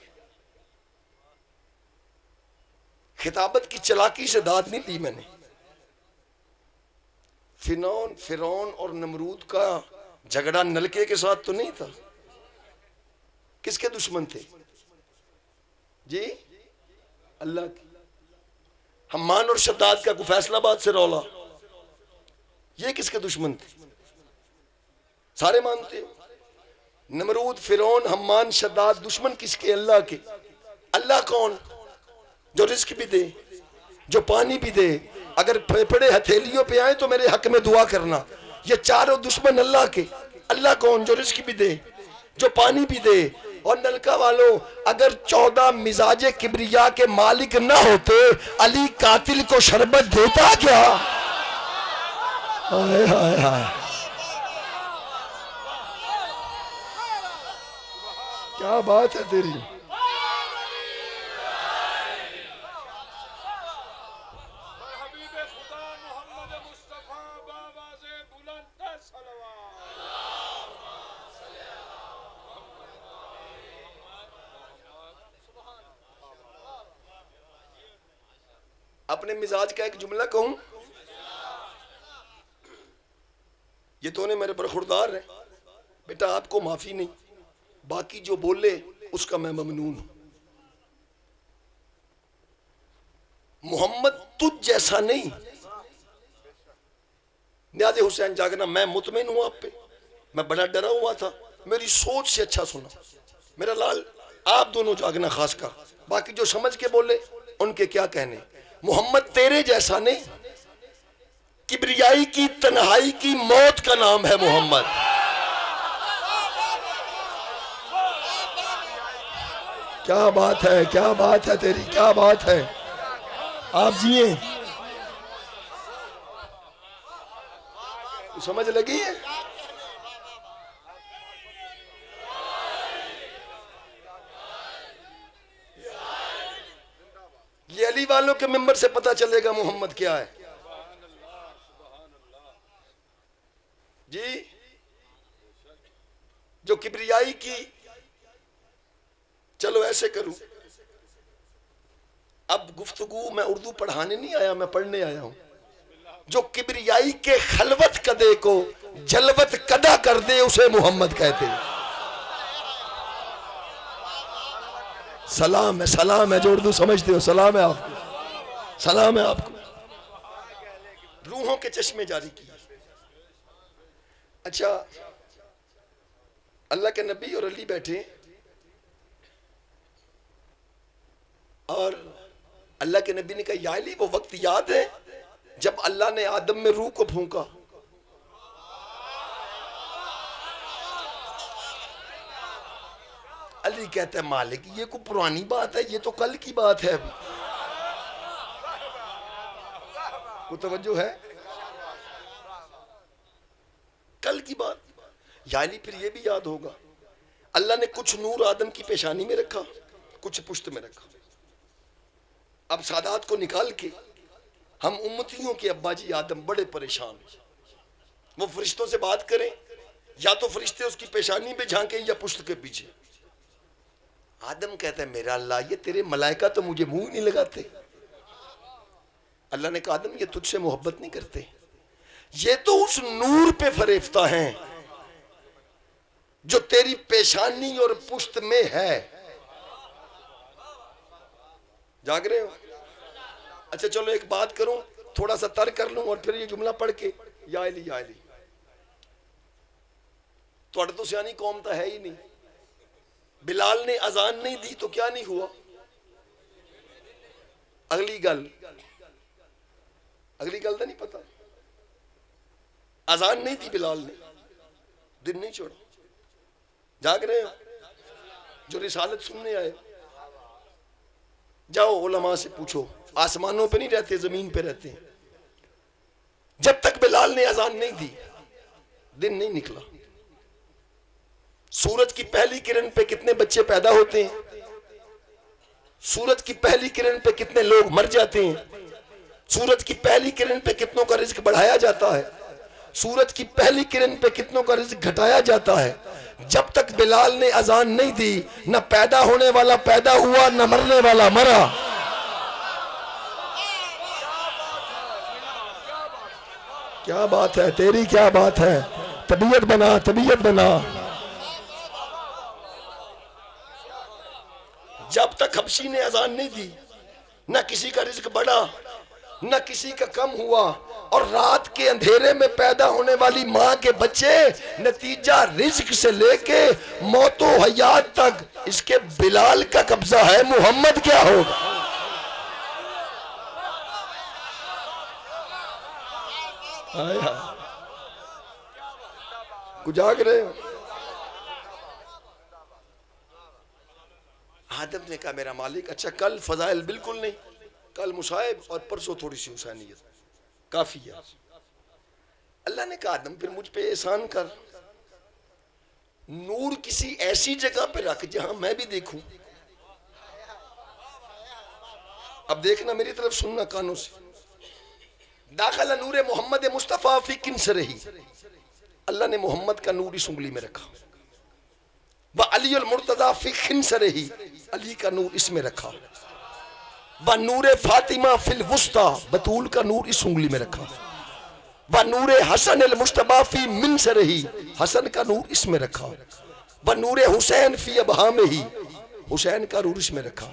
खिताबत की चलाकी से दाद नहीं दी मैंने। फिरौन और नमरूद का झगड़ा नलके के साथ तो नहीं था। किसके दुश्मन थे जी? अल्लाह की। हम्मान और शद्दाद का फैसलाबाद से रौला, ये किसके दुश्मन थे? सारे मानते हो। नमरूद, फिरौन, हम्मान, शद्दाद दुश्मन किसके? अल्लाह के। अल्लाह कौन? जो रिस्क भी दे, जो पानी भी दे। अगर फेफड़े हथेलियों पे आए तो मेरे हक में दुआ करना। ये चारों दुश्मन अल्लाह के। अल्लाह कौन? जो रिस्क भी दे, जो पानी भी दे। और नलका वालों, अगर 14 मिजाजे किबरिया के मालिक ना होते, अली कातिल को शरबत देता क्या? हाय हाय हाय, क्या बात है तेरी। अपने मिजाज का एक जुमला कहूं, ये तो ने मेरे बरखुरदार है बेटा, आपको माफी नहीं, बाकी जो बोले उसका मैं ममनून हूं। मोहम्मद तुझ जैसा नहीं। न्याज़े हुसैन जागना, मैं मुतमिन हूं आप पे, मैं बड़ा डरा हुआ था, मेरी सोच से अच्छा सुना। मेरा लाल, आप दोनों जागना खास कर, बाकी जो समझ के बोले उनके क्या कहने। मोहम्मद तेरे जैसा नहीं। किबरियाई की तन्हाई की मौत का नाम है मोहम्मद। क्या बात है, क्या बात है तेरी, क्या बात है। आप जिए, समझ लगी है? ये अली वालों के मेंबर से पता चलेगा मोहम्मद क्या है जी। जो किबरियाई की, चलो ऐसे करूं, अब गुफ्तगू मैं उर्दू पढ़ाने नहीं आया, मैं पढ़ने आया हूं। जो किबरियाई के खलवत कदे को जलवत कदा कर दे, उसे मोहम्मद कहते हैं। सलाम है, सलाम है, जो उर्दू समझते हो, सलाम है आपको, सलाम है आपको। रूहों के चश्मे जारी किए। अच्छा, अल्लाह के नबी और अली बैठे, और अल्लाह के नबी ने कहा, या अली, वो वक्त याद है जब अल्लाह ने आदम में रूह को फूंका? अली कहता है, मालिक ये कोई पुरानी बात है, ये तो कल की बात है। वो तवज्जो है? यानी फिर ये भी याद होगा, अल्लाह ने कुछ नूर आदम की पेशानी में रखा, कुछ पुश्त में रखा। अब सादात को निकाल के हम उम्मतियों के अब्बा जी आदम बड़े परेशान, वो फरिश्तों से बात करें, या तो फरिश्ते उसकी पेशानी में झांके या पुश्त के पीछे। आदम कहता है मेरा अल्लाह, ये तेरे मलाइका तो मुझे मुंह नहीं लगाते। अल्लाह ने कहा आदम ये तुझसे मोहब्बत नहीं करते, ये तो उस नूर पे फरेफ्ता हैं जो तेरी पेशानी और पुश्त में है। जाग रहे हो? अच्छा चलो एक बात करूं, थोड़ा सा तर्क कर लूं और फिर ये जुमला पढ़ के या अली थोड़ा तो सियानी कौम तो है ही नहीं। बिलाल ने अजान नहीं दी तो क्या नहीं हुआ? अगली गल तो नहीं पता। अजान नहीं दी बिलाल ने, दिन नहीं छोड़ा। जाग रहे हो? जो रिसालत सुनने आए, जाओ उलमा से पूछो, आसमानों पे नहीं रहते, जमीन पे रहते हैं। जब तक बिलाल ने अजान नहीं दी दिन नहीं निकला। सूरज की पहली किरण पे कितने बच्चे पैदा होते हैं, सूरज की पहली किरण पे कितने लोग मर जाते हैं, सूरज की पहली किरण पे कितनों का रिज्क बढ़ाया जाता है, सूरज की पहली किरण पे कितनों का रिज्क घटाया जाता है। जब तक बिलाल ने अजान नहीं दी, न पैदा होने वाला पैदा हुआ, न मरने वाला मरा। क्या बात है तेरी, क्या बात है। तबीयत बना, तबीयत बना। जब तक हबशी ने अजान नहीं दी, न किसी का रिज्क बढ़ा, न किसी का कम हुआ। और रात के अंधेरे में पैदा होने वाली मां के बच्चे, नतीजा रिज्क से लेके मौतो हयात तक इसके बिलाल का कब्जा है। मोहम्मद क्या होगा? कुछ जाग रहे हो? आदम ने कहा मेरा मालिक, अच्छा कल फजाइल बिल्कुल नहीं, कल मुसाहिब और परसों थोड़ी सी हुसैनियत काफी है। अल्लाह ने कहा आदम फिर मुझ पे एहसान कर, नूर किसी ऐसी जगह पे रख जहां मैं भी देखूं। अब देखना, मेरी तरफ सुनना कानों से। दाखिल नूर मोहम्मद मुस्तफ़ा फी किन से रही, अल्लाह ने मोहम्मद का नूर इस उंगली में रखा। व अली अल मुर्तज़ा फी खिन से रही, अली का नूर इसमें रखा। व नूर फातिमा फिल वुस्ता, बतूल का नूर इस उंगली में रखा। व नूर हसन अल मुश्तबा फी मिन से रही, हसन का नूर इसमें रखा। व नूर हुसैन फी अबहा में ही, हुसैन का नूर इसमें रखा।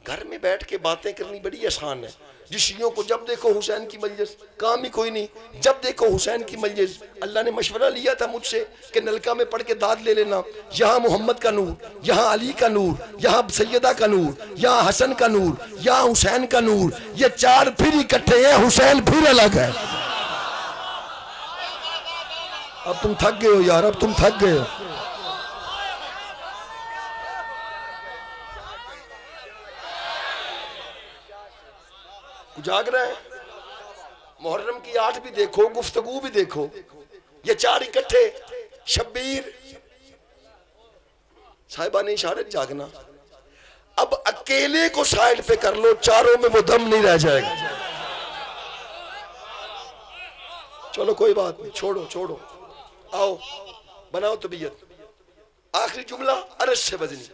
घर में बैठ के बातें करनी बड़ी आसान है। जिशियों को जब देखो हुसैन की मजलिस, काम ही कोई नहीं। जब देखो हुसैन की मजलिस। अल्लाह ने मशवरा लिया था मुझसे कि नलका में पढ़ के दाद ले लेना, यहाँ मोहम्मद का नूर, यहाँ अली का नूर, यहाँ सैयदा का नूर, यहाँ हसन का नूर, यहाँ हुसैन का नूर। ये चार फिर इकट्ठे हैं, हुसैन फिर अलग है। अब तुम थक गए हो यार, अब तुम थक गए हो। जाग रहे हैं? मुहर्रम की 8 भी देखो, गुफ्तगू भी देखो, ये चार इकट्ठे। शब्बीर साहिबा ने इशारत जागना। अब अकेले को साइड पे कर लो, चारों में वो दम नहीं रह जाएगा। चलो कोई बात नहीं, छोड़ो छोड़ो, आओ बनाओ तबीयत। आखिरी जुमला अरश से बजनी।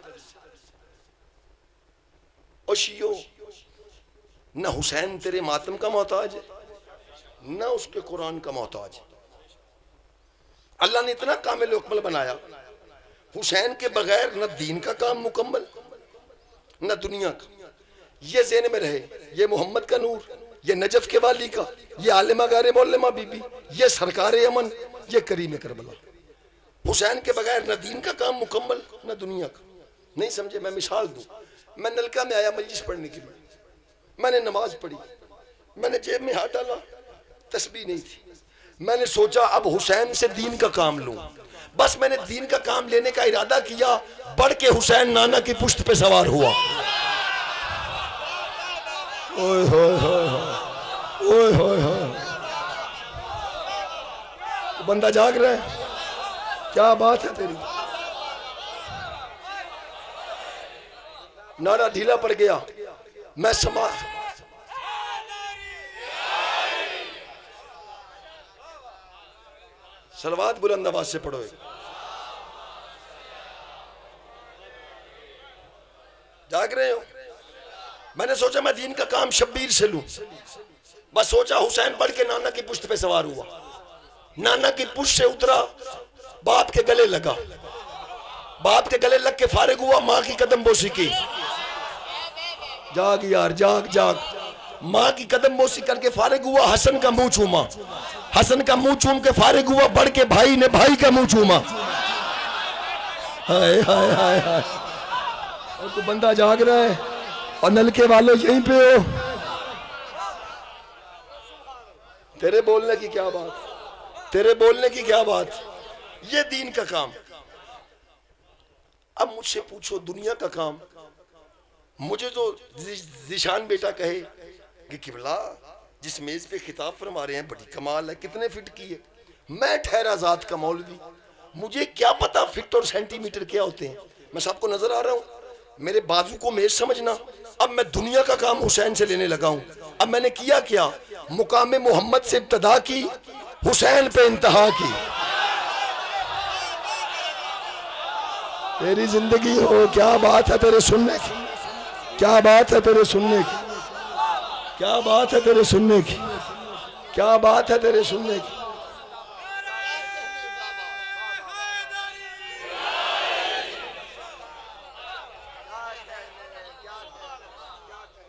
ओ शियो, न हुसैन तेरे मातम का मोहताज है, न उसके कुरान का मोहताज है। अल्लाह ने इतना कामिल अकमल बनाया, हुसैन के बगैर न दीन का काम मुकम्मल, न दुनिया का। ये ज़हन में रहे, ये मोहम्मद का नूर, ये नजफ के वाली का, ये आलिमा गारे मौलमा बीबी, ये सरकार अमन, ये करीम करबला। हुसैन के बगैर न दीन का काम मुकम्मल, न दुनिया का। नहीं समझे? मैं मिसाल दूं। मैं नलका में आया मजलिस पढ़ने के लिए, मैंने नमाज पढ़ी, मैंने जेब में हाथ डाला, तस्बीह नहीं थी। मैंने सोचा अब हुसैन से दीन का काम लूं। बस मैंने दीन का काम लेने का इरादा किया, बढ़ के हुसैन नाना की पुश्त पे सवार हुआ। ओए होए होए होए होए होए, बंदा जाग रहा है। क्या बात है तेरी। नारा ढीला पड़ गया। मैं समाज सलवात बुलंद आवाज से पढ़ो। जाग रहे हो? मैंने सोचा मैं दीन का काम शब्बीर से लूं। बस सोचा हुसैन पढ़ के नाना की पुश्त पे सवार हुआ, नाना की पुश्त से उतरा, बाप के गले लगा, बाप के गले लग के फारिग हुआ, माँ की कदम बोसी की। जाग यार, जाग जाग। माँ की कदम बोसी करके फारिग हुआ, हसन का मुंह चूमा, हसन का मुंह चूम के फारिग हुआ, बढ़ के भाई ने भाई का मुंह चूमा। हाय हाय हाय हाय। और तो बंदा जाग रहा है और नलके वालों यहीं पे हो। तेरे बोलने की क्या बात, तेरे बोलने की क्या बात। ये दीन का काम। अब मुझसे पूछो दुनिया का काम। मुझे तो जिशान बेटा कहे कि किबला जिस मेज पे खिताब फरमा रहे हैं बड़ी कमाल है, कितने फिट की है। मैं ठहरा जात का मौलवी, मुझे क्या पता फिट और सेंटीमीटर क्या होते हैं। मैं सबको नजर आ रहा हूं, मेरे बाजू को मेज समझना। अब मैं दुनिया का काम हुसैन से लेने लगा हूं। अब मैंने किया क्या, मुकाम मोहम्मद से इब्तदा की, हुसैन पे इंतहा की। तेरी जिंदगी हो, क्या बात है तेरे सुनने की, क्या बात है तेरे सुनने की, क्या बात है तेरे सुनने की, क्या बात है तेरे सुनने की।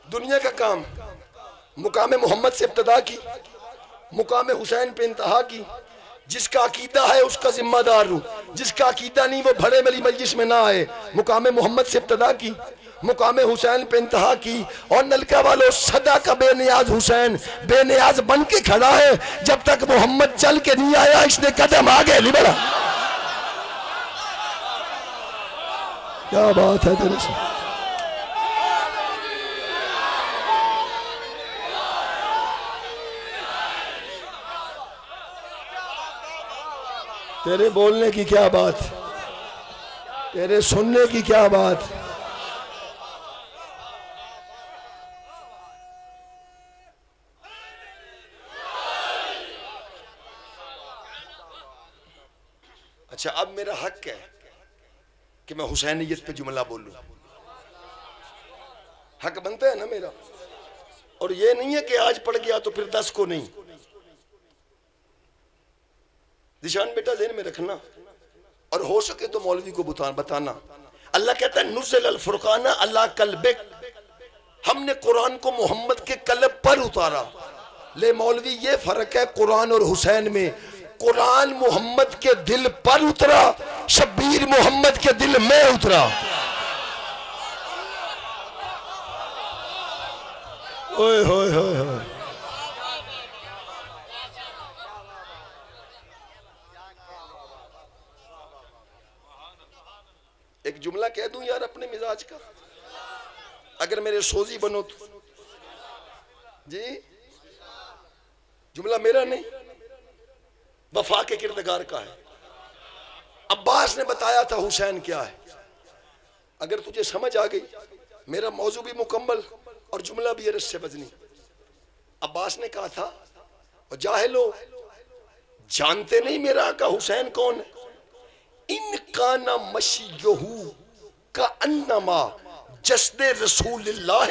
दुनिया का काम मुकाम मोहम्मद से इब्तदा की, मुकाम हुसैन पे इंतहा की। जिसका अकीदा है उसका जिम्मेदार हूं, जिसका अकीदा नहीं वो भरे मेरी मजलिस में ना आए। मुकाम मोहम्मद से इब्तदा की, मुकाम हुसैन पे इंतहा की। और नलका वालों, सदा का बेनियाज हुसैन बेनियाज बन के खड़ा है। जब तक मोहम्मद चल के नहीं आया इसने कदम आगे नहीं बढ़ा। क्या बात है तेरे से। तेरे बोलने की क्या बात, तेरे सुनने की क्या बात। अच्छा, अब मेरा हक है कि मैं हुसैनियत पे जुमला बोलूं। हक बनता है ना मेरा। और ये नहीं है कि आज पढ़ गया तो फिर 10 को नहीं। निशान बेटा ज़हन में रखना, और हो सके तो मौलवी को बताना। अल्लाह कहता है नुज़्ज़िल अल फुरक़ान अला क़ल्बिक, हमने कुरान को मोहम्मद के कल्ब पर उतारा। ले मौलवी, ये फर्क है कुरान और हुसैन में। कुरान मोहम्मद के दिल पर उतरा, शब्बीर मोहम्मद के दिल में उतरा। ओए होए होए होए। एक जुमला कह दूं यार अपने मिजाज का, अगर मेरे सोजी बनो तो। जी, जुमला मेरा नहीं, वफा के किरदार का है। अब्बास ने बताया था हुसैन क्या है। अगर तुझे समझ आ गई, मेरा मौजू भी मुकम्मल और जुमला भी अरस से बजनी। अब्बास ने कहा था, और जाहिलो जानते नहीं मेरा आका हुसैन कौन है। इनका ना मशीयहू का अन्नमा जस्दे रसूलिल्लाह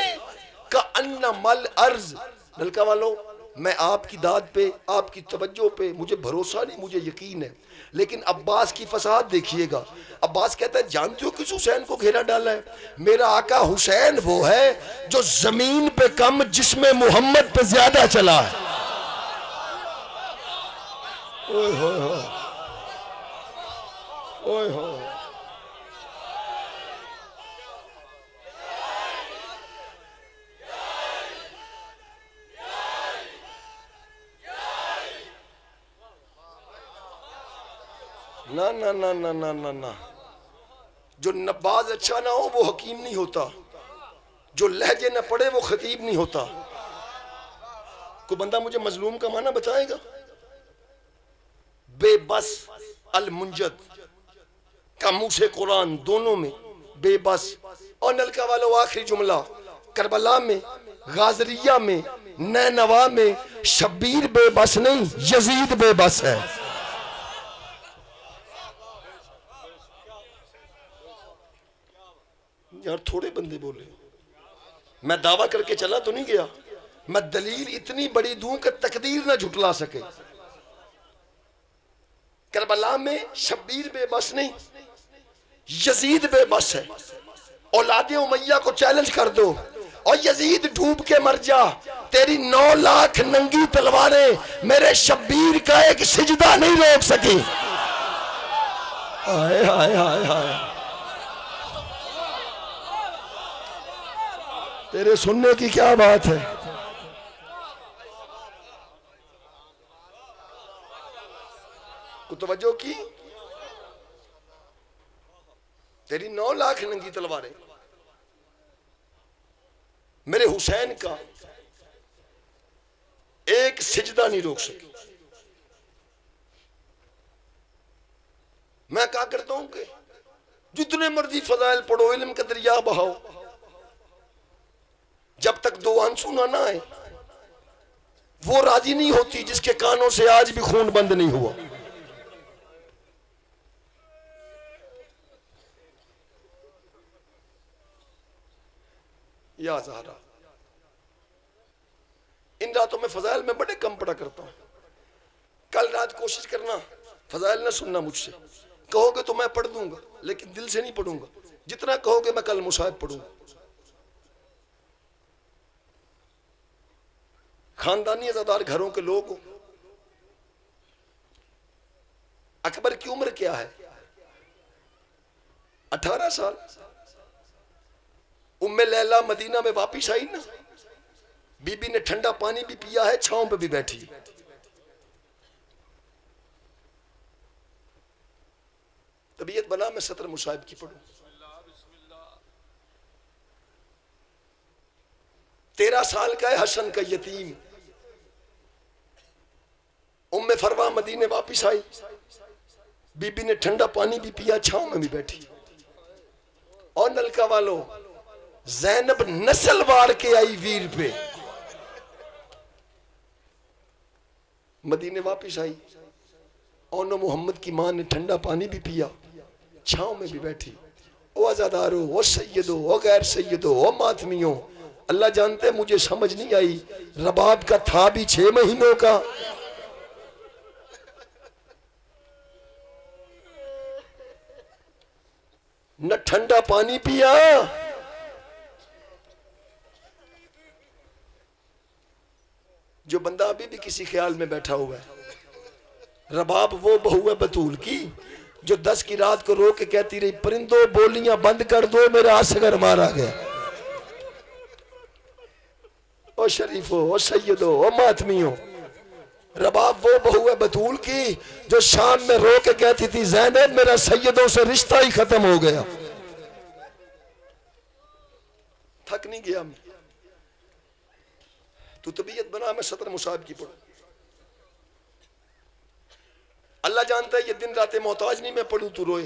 का अन्नमल अर्ज। नलका वालों, मैं आपकी दाद पे, आपकी तवज्जो पे मुझे भरोसा नहीं, मुझे यकीन है। लेकिन अब्बास की फसाद देखिएगा। अब्बास कहता है जानते हो किस हुसैन को घेरा डाला है। मेरा आका हुसैन वो है जो जमीन पे कम जिसमें मोहम्मद पे ज्यादा चला है। ओए होए होए, ओए होए। ना ना ना ना ना ना ना, जो नबाज अच्छा ना हो वो हकीम नहीं होता, जो लहजे न पढ़े वो खतीब नहीं होता। कोई बंदा मुझे मजलूम का माना बताएगा। बेबस अल मुंजद, का मुंह से कुरान दोनों में बेबस। और नलका वालों आखिरी जुमला, करबला में, गाजरिया में, नैनवा में शब्बीर बेबस नहीं, यजीद बेबस है। यार थोड़े बंदे बोले, मैं दावा करके चला तो नहीं गया, मैं दलील इतनी बड़ी दूं कि तकदीर ना झुटला सके। करबला में शब्बीर बेबस नहीं, यजीद बेबस है। औलादे उमैया को चैलेंज कर दो और यजीद डूब के मर जा, तेरी 9 लाख नंगी तलवारें मेरे शब्बीर का एक सिजदा नहीं रोक सकी। हाय हाय हाय हाय, तेरे सुनने की क्या बात है। को तवज्जो की, तेरी 9 लाख नंगी तलवारें मेरे हुसैन का एक सिजदा नहीं रोक सकी। मैं क्या करता हूं कि जितने मर्जी फजाइल पढ़ो, इल्म का दरिया बहाओ, जब तक 2 आंसू ना आए वो राजी नहीं होती जिसके कानों से आज भी खून बंद नहीं हुआ। या ज़हरा, इन रातों में फजाइल में बड़े कम पढ़ा करता हूं। कल रात कोशिश करना फजाइल ना सुनना मुझसे, कहोगे तो मैं पढ़ दूंगा लेकिन दिल से नहीं पढ़ूंगा। जितना कहोगे मैं कल मुसाहिब पढ़ूंगा। खानदानी अज़ादार घरों के लोग हो। अकबर की उम्र क्या है? 18 साल। उम्मे लैला मदीना में वापिस आई ना, बीबी ने ठंडा पानी भी पिया है, छांव पे भी बैठी। तबीयत बना मैं सत्र मुसाहिब की पढ़ूं। 13 साल का है हसन का यतीम। उम्मे फरवा मदीने वापिस आई, बीबी ने ठंडा पानी भी पिया, छांव में भी बैठी। और नलका वालों, ज़ैनब नस्ल वार के आई वीर पे, मदीने वापिस आई। और न मोहम्मद की मां ने ठंडा पानी भी पिया, छांव में भी बैठी। ओ आजादारो, ओ सैयदो, ओ गैर सैयदो, ओ मातमियों, अल्लाह जानते हैं मुझे समझ नहीं आई, रबाब का था भी 6 महीनों का। न ठंडा पानी पिया, जो बंदा अभी भी किसी ख्याल में बैठा हुआ है। रबाब वो बहू है बतूल की जो 10 की रात को रो के कहती रही, परिंदों बोलियां बंद कर दो, मेरा असगर मारा गया। ओ शरीफो, ओ सैयदो, ओ मातमियों, रबाब वो बहू है बतूल की जो शाम में रो के कहती थी, ज़ैनब मेरा सैयदों से रिश्ता ही खत्म हो गया। थक नहीं गया मैं, तू तबीयत बना मैं सत्र मुसाहिब की पढ़ूं। अल्लाह जानता है ये दिन रातें मोहताज नहीं मैं पढ़ूं तू रोए।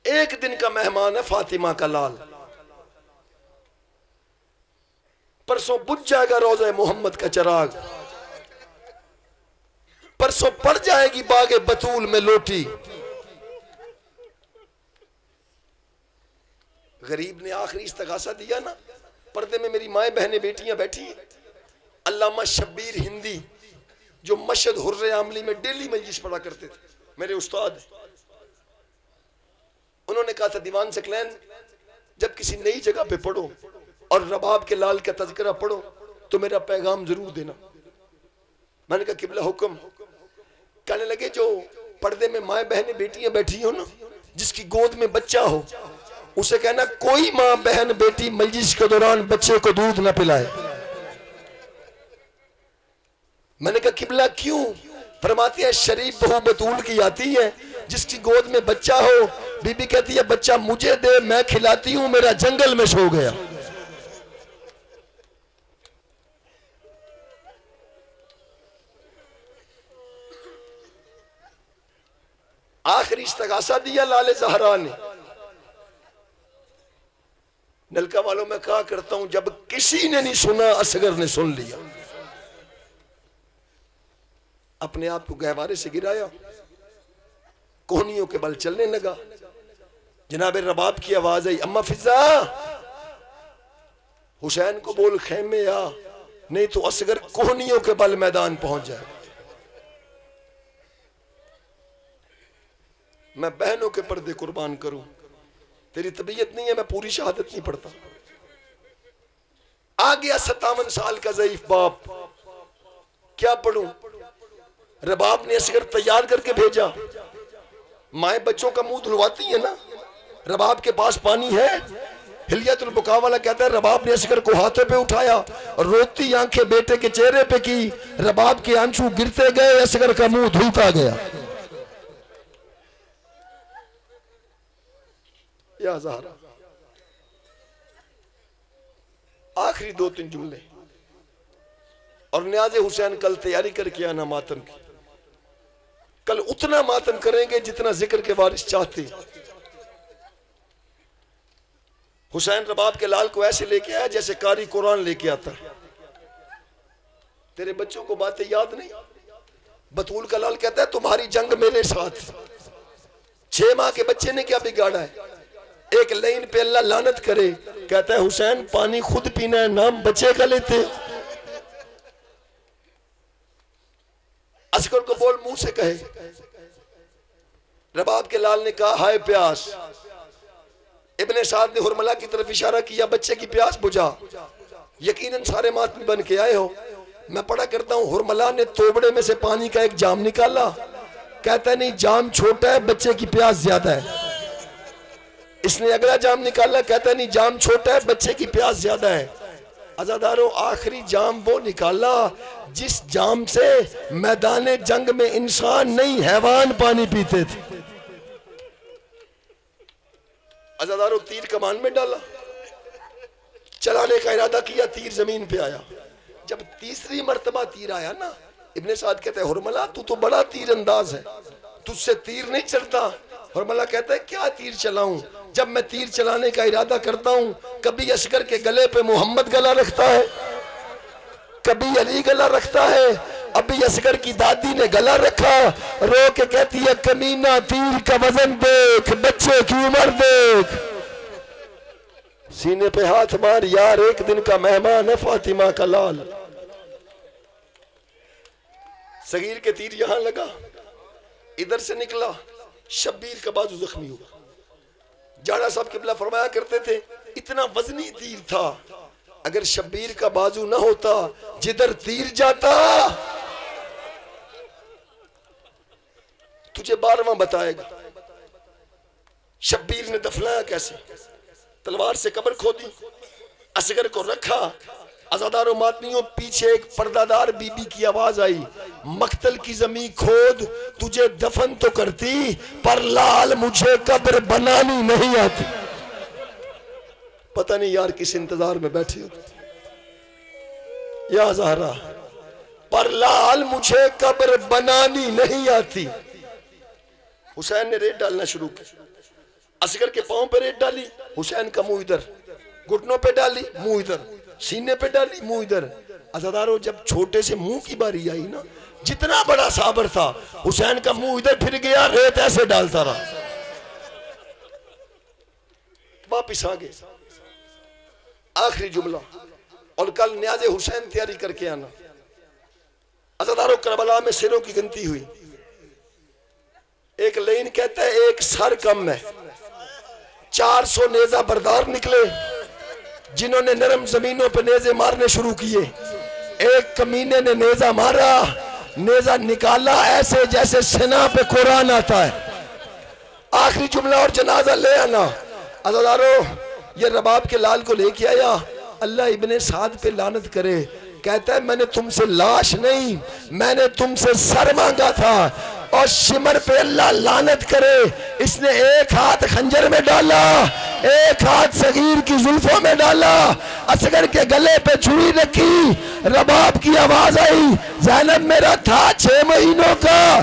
एक दिन का मेहमान है फातिमा का लाल, परसों बुझ जाएगा रोज़े मोहम्मद का चिराग, परसों पड़ जाएगी बागे बतूल में लोटी। गरीब ने आखिरी इस्तगासा दिया ना, पर्दे में मेरी माएं बहनें बेटियां बैठी हैं। अल्लामा शब्बीर हिंदी जो मशहद हुर्रे आमली में डेली मजलिस पढ़ा करते थे, मेरे उस्ताद, उन्होंने कहा था दीवान सकलैन जब किसी नई जगह पे पढ़ो और रबाब के लाल का तज़किरा पढ़ो तो मेरा पैगाम जरूर देना। मैंने कहा किबला हुक्म। कहने लगे जो पर्दे में माएं बहनें बेटियां बैठी हो ना, जिसकी गोद में बच्चा हो, उसे कहना कोई मां बहन बेटी मजलिस के दौरान बच्चे को दूध न पिलाए। मैंने कहा किबला क्यों? फरमाते हैं शरीफ बहू बतूल की आती है जिसकी गोद में बच्चा हो, बीबी कहती है बच्चा मुझे दे, मैं खिलाती हूं, मेरा जंगल में सो गया। आखिरी इस्तगासा दिया लाले ज़हरा ने। नलका वालों में कहा करता हूं, जब किसी ने नहीं सुना असगर ने सुन लिया। अपने आप को गहवारे से गिराया, कोहनियों के बल चलने लगा। जनाब रबाब की आवाज आई, अम्मा फिजा हुसैन को बोल खेमे आ, नहीं तो असगर कोहनियों के बल मैदान पहुंच जाए। मैं बहनों के पर्दे कुर्बान करूं, तेरी तबीयत नहीं है, मैं पूरी शहादत नहीं पढ़ता। आ गया 57 साल का ज़ईफ बाप, क्या पढ़ूं? रबाब ने असगर तैयार करके भेजा। माए बच्चों का मुंह धुलवाती है ना, रबाब के पास पानी है। हिलियतुल बुका वाला कहता है, रबाब ने असगर को हाथों पे उठाया और रोती आंखें बेटे के चेहरे पे की। रबाब के आंसू गिरते गए, असगर का मुंह धुलता गया। या ज़हरा, आखिरी 2-3 जुमले। और न्याज़े हुसैन कल तैयारी करके आना मातम की। कल उतना मातम करेंगे जितना जिक्र के वारिस चाहते। हुसैन रबाब के लाल को ऐसे लेके आया जैसे कारी कुरान लेके आता है। तेरे बच्चों को बातें याद नहीं? बतूल का लाल कहता है, तुम्हारी जंग मेरे साथ। 6 माह के बच्चे ने क्या बिगाड़ा है? एक लाइन पे अल्लाह लानत करे, कहता है हुसैन पानी खुद पीना है, नाम बच्चे का लेते। असगर को बोल मुंह से कहे। रबाब के लाल ने कहा, हाय प्यास। इब्ने साद ने हुरमला की तरफ इशारा किया, बच्चे की प्यास बुझा। यकीनन सारे मातमी बन के आए हो। मैं पढ़ा करता हूं, हुरमला ने तोबड़े में से पानी का एक जाम निकाला। कहता नहीं जाम छोटा है, बच्चे की प्यास ज्यादा है। इसने अगला जाम निकाला, कहता नहीं जाम छोटा है, बच्चे की प्यास ज्यादा है। अज़ादारों, आखिरी जाम वो निकाला जिस जाम से मैदान जंग में इंसान नहीं हैवान पानी पीते थे। अज़ादारों, तीर कमान में डाला, चलाने का इरादा किया, तीर जमीन पे आया। जब तीसरी मर्तबा तीर आया ना, इब्ने साद कहते हैं, हुरमला तू तो बड़ा तीर अंदाज है, तुझसे तीर नहीं चलता। हुरमला कहता है, क्या तीर चलाऊं? जब मैं तीर चलाने का इरादा करता हूं, कभी असगर के गले पे मोहम्मद गला रखता है, कभी अली गला रखता है। अभी असगर की दादी ने गला रखा, रो के कहती है, कमीना तीर का वजन देख, बच्चे की उम्र देख। सीने पे हाथ मार यार, एक दिन का मेहमान है फातिमा का लाल। सगीर के तीर यहां लगा, इधर से निकला, शब्बीर का बाजू जख्मी हुआ। जाड़ा साहब किबला फरमाया करते थे, इतना वजनी तीर था, अगर शब्बीर का बाजू ना होता, जिधर तीर जाता। तुझे 12वां बताएगा शब्बीर ने दफनाया कैसे। तलवार से कब्र खोदी, असगर को रखा। अज़ादारों मातमियों, पीछे एक पर्दादार बीबी की आवाज आई, मक्तल की जमीन खोद, तुझे दफन तो करती, पर लाल मुझे कब्र बनानी नहीं आती। पता नहीं यार किस इंतजार में बैठे हो या ज़हरा, पर लाल मुझे कब्र बनानी नहीं आती। हुसैन ने रेत डालना शुरू की। असगर के पांव पे रेत डाली, हुसैन का मुंह इधर, घुटनों पे डाली, मुंह इधर, सीने पे डाली, मुंह इधर। अज़ादारों, जब छोटे से मुंह की बारी आई ना, जितना बड़ा साबर था, हुसैन का मुंह इधर फिर गया, रेत ऐसे डालता रहा। वापिस आ गए। आखिरी जुमला, और कल न्याज़े हुसैन तैयारी करके आना। अज़ादारों, करबला में सिरों की गिनती हुई। एक लाइन कहता है, एक सर कम है। 400 नेजा बरदार निकले, जिन्होंने नरम जमीनों पर नेजे मारने शुरू किए। एक कमीने ने नेजा मारा, नेजा निकाला ऐसे जैसे सेना पे कुरान आता है। आखिरी जुमला और जनाजा ले आना। अज़ादारों, ये रबाब के लाल को लेके आया। अल्लाह इब्ने साद पे लानत करे, कहता है, मैंने तुमसे लाश नहीं, मैंने तुमसे सर मांगा था। और शिमर पे अल्लाह लानत करे, इसने एक हाथ खंजर में डाला, एक हाथ सगीर की जुल्फों में डाला, असगर के गले पे छुरी रखी। रबाब की आवाज आई, ज़ैनब मेरा था 6 महीनों का,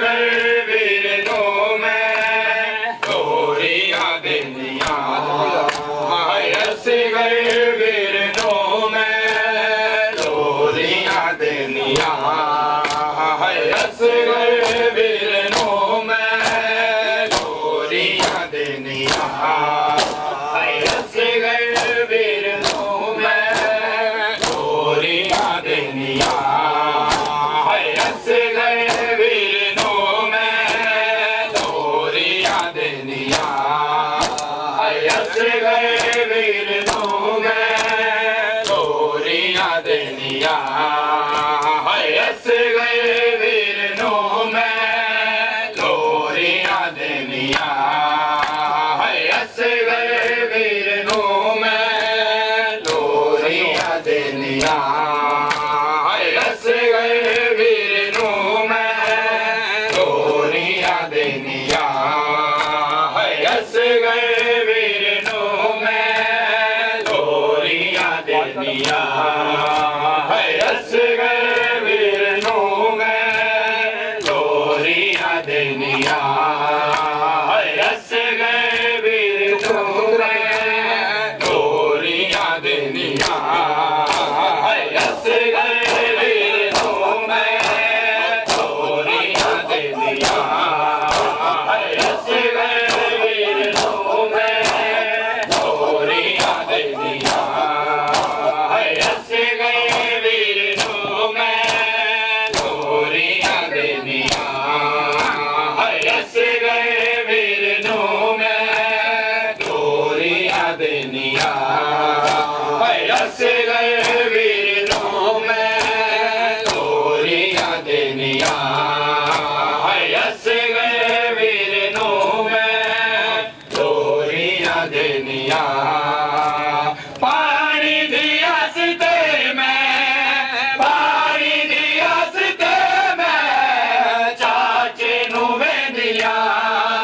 देनिया हस गए वीरनों में लोरियां देनिया हस गए वीरनों में लोरियां देनिया हस गए वीरनों में लोरियां देनिया हस गए वीरनों में लोरियां देनिया हस गए वीरनों में लोरियां देनिया हस गए वीरनों में लोरियां देनिया हस गए वीरनों में लोरियां देनिया हस गए वीरनों में लोरियां देनिया हस गए वीरनों में लोरियां देनिया हस गए वीरनों में लोरियां देनिया हस गए वीरनों में लोरियां देनिया हस गए वीरनों में लोरियां देनिया हस गए वीरनों में लोरियां देनिया हस गए वीरनों में लोरियां देनिया हस गए वीरनों में लोरियां देनिया हस गए वीरनों में लोरियां देनिया हस गए वीरनों में लोरियां देनिया पानी दिया सिते में पानी दिया सिते में चाचे नु वेंदिया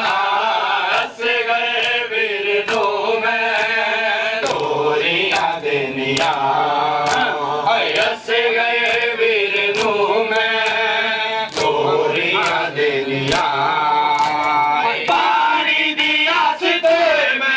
हस गए वीरनों में लोरियां देनिया हस गए वीरनों में लोरियां देनिया पानी दिया सिते में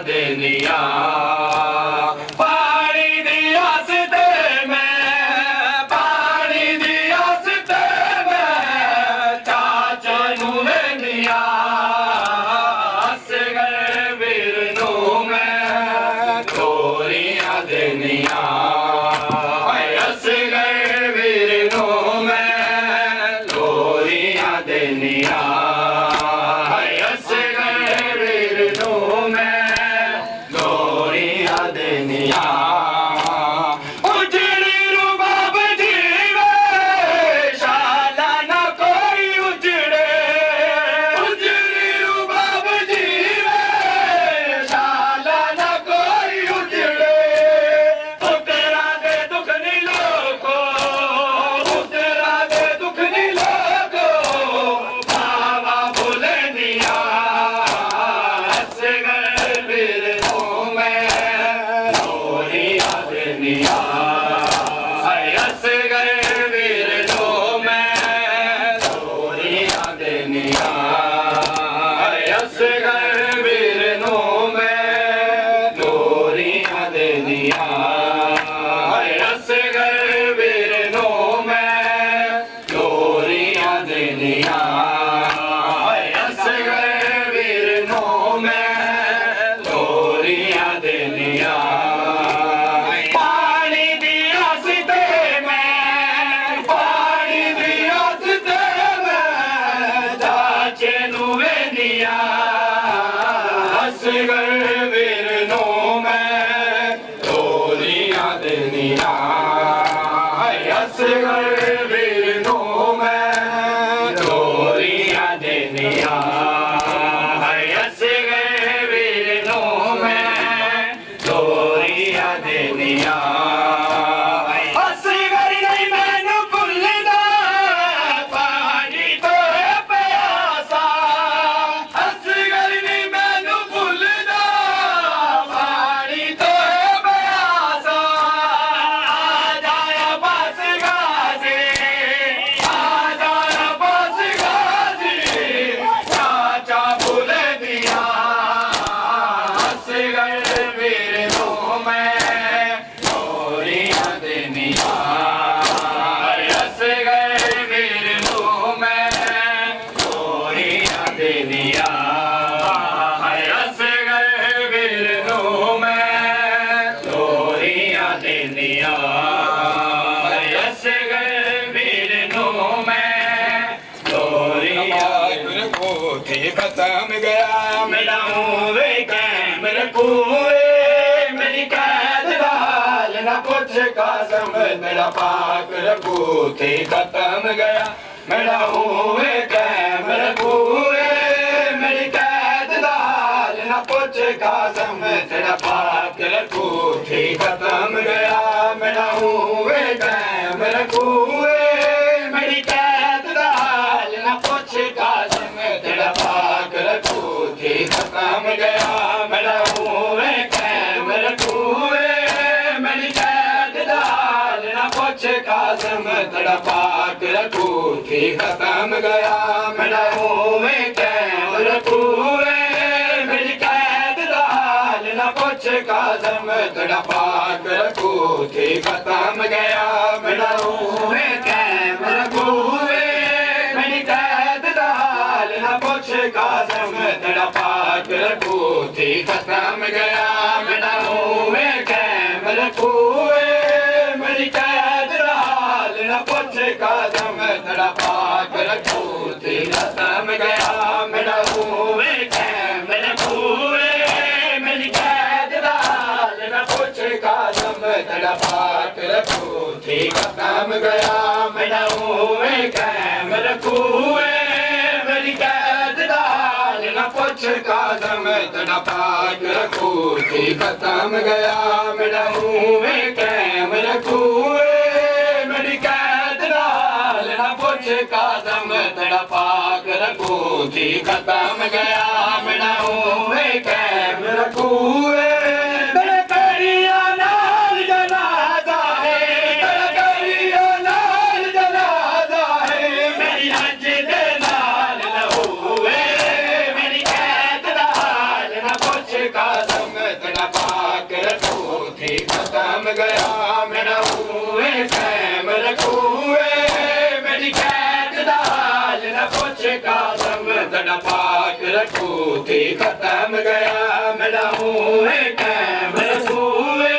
देनिया पानी दी आसते मैं पानी दी आसते मैं चाचा नू वेंदिया हस गए वीर नू मैं गोरियां देनिया हस गए वीर नू मैं गोरियां देनिया खत्म गया मेरा वे कैमरे कुए मेरी कैद लाल न कुछ कासम मेरा पाक रखू थी खत्म गया मेरा वे कैमरे कुए मेरी कैद लाल न कुछ कासम तेरा पाक रखू थी खत्म गया मेरा वे कैमरे कुए मेरी कैद लाल न कुछ कासम तेरा पाक रखू थी खत्म गया मेरा हुए कैमरे कुए मेरी कैद लाल न कुछ कासम तेरा पाक रखू थी खत्म गया मेरा हुए कैमरे कुए मेरी कैद लाल न कुछ कासम तेरा पाक रखू थी खत्म गया मेरा हुए कैमरे कुए मेरी कैद लाल न कुछ कासम तेरा पाक रखू थी खत्म गया मेरा हुए कैमरे कुए मेरी कैद लाल न कुछ कासम तेरा पाक रखू थी खत्म गया मेरा हुए कैमरे कुए मेरी कैद लाल न कुछ कासम तेरा पाक रखू थी खत्म गया मेरा हुए कैमरे कुए मेरी कैद लाल न कुछ कासम तेरा पाक रखू थी खत्म गया मेरा हुए कैमरे कुए मेरी कैद लाल न कुछ कासम तेरा पाक रखू थी खत्म गया मेरा हुए कैमरे कुए मेरे करिया नाल जनाजा है मेरे करिया नाल जनाजा है मेरी हज दे नाल न हुए मेरी कैद लाल न कुछ काज़म तेरा पाक रखूं थी खत्म गया मेरा हुए कैम रखूए मेरी कैद दा हाल न पुछ काज़म तेरा पाक रखूं थी खत्म गया मेरा हुए कैम रखूए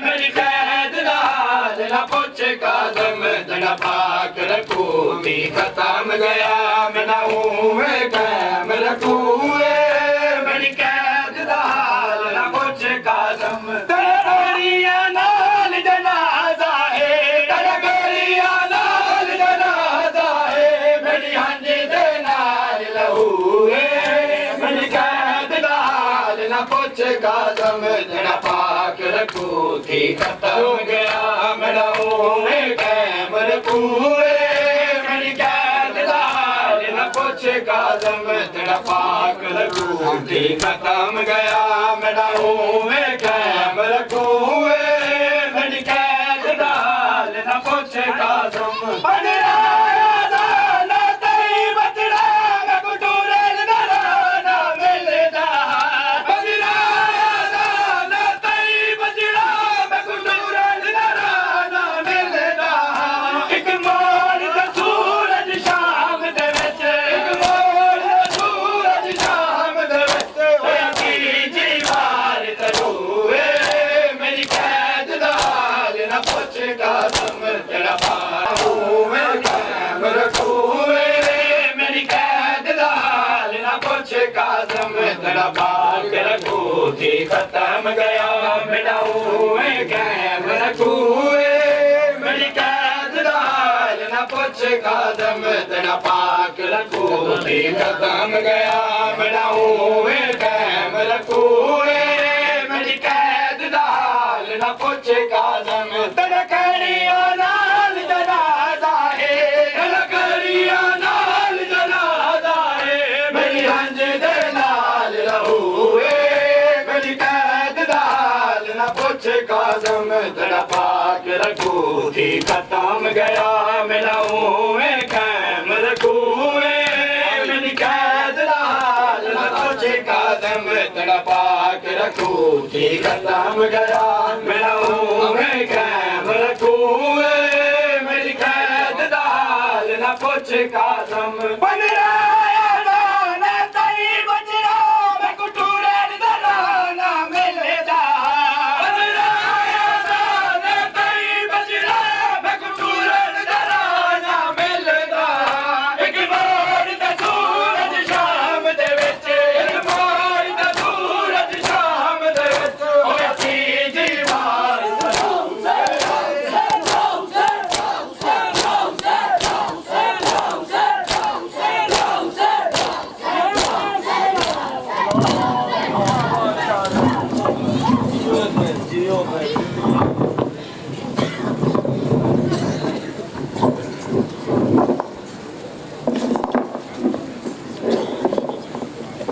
मेरी कैद दा हाल न पुछ काज़म तेरा पाक रखूं थी खत्म गया मेरा हुए कैम रखूए मेरी कैद दा हाल न पुछ काज़म तेरा गोलियां नाल जनाजा है तेरा गोलियां नाल जनाजा है मेरी हंज दे नाल लहू है मेरी कैद दा हाल न पुछ काज़म तेरा पाक रखूं थी खत्म गया मेरा हुए कैम रखूए मेरी कैद दा हाल न पुछ काज़म तेरा पाक रखूं थी खत्म गया मेरा हुए कैम रखूए मेरी कैद दा हाल न पुछ काज़म बनराया दा ना तेरी बचड़ा मैं कुटूरे ना मिलदा बनराया दा ना तेरी बचड़ा मैं कुटूरे ना मिलदा एक मोड़ दा सूरज शाम दे विच एक मोड़ दा सूरज शाम दे विच होया की जीवार तरूए मेरी कैद दा हाल न पुछ काज़म तेरा पाहू मैं कैम रखूए मेरी कैद दा हाल न पुछ काज़म तेरा पाक रखूं थी खत्म गया मेरा हुए कैम रखूए मेरी कैद दा हाल न पुछ काज़म तेरा पाक रखूं थी खत्म गया मेरा हुए कैम रखूए मेरी कैद दा हाल न पुछ काज़म तेरा कड़ियां नाल जनाजा है तेरा कड़ियां नाल जनाजा है मेरी हंज दे नाल लहूए मेरी कैद दा हाल न पुछ काज़म तेरा पाक रखूं थी खत्म गया मेरा हुए कैम रखूए मेरी कैद दा हाल न पुछ काज़म तेरा पाक रखूं थी खत्म गया मेरा हुए कैम रखूए मेरी कैद दा हाल न पुछ काज़म बनराया दा ना तेरी बचड़ा मैं कुटूरे ना मिलदा बनराया दा ना तेरी बचड़ा मैं कुटूरे ना मिलदा एक मोड़ दा सूरज शाम दे विच एक मोड़ दा सूरज शाम दे विच होया सी जीवार जियो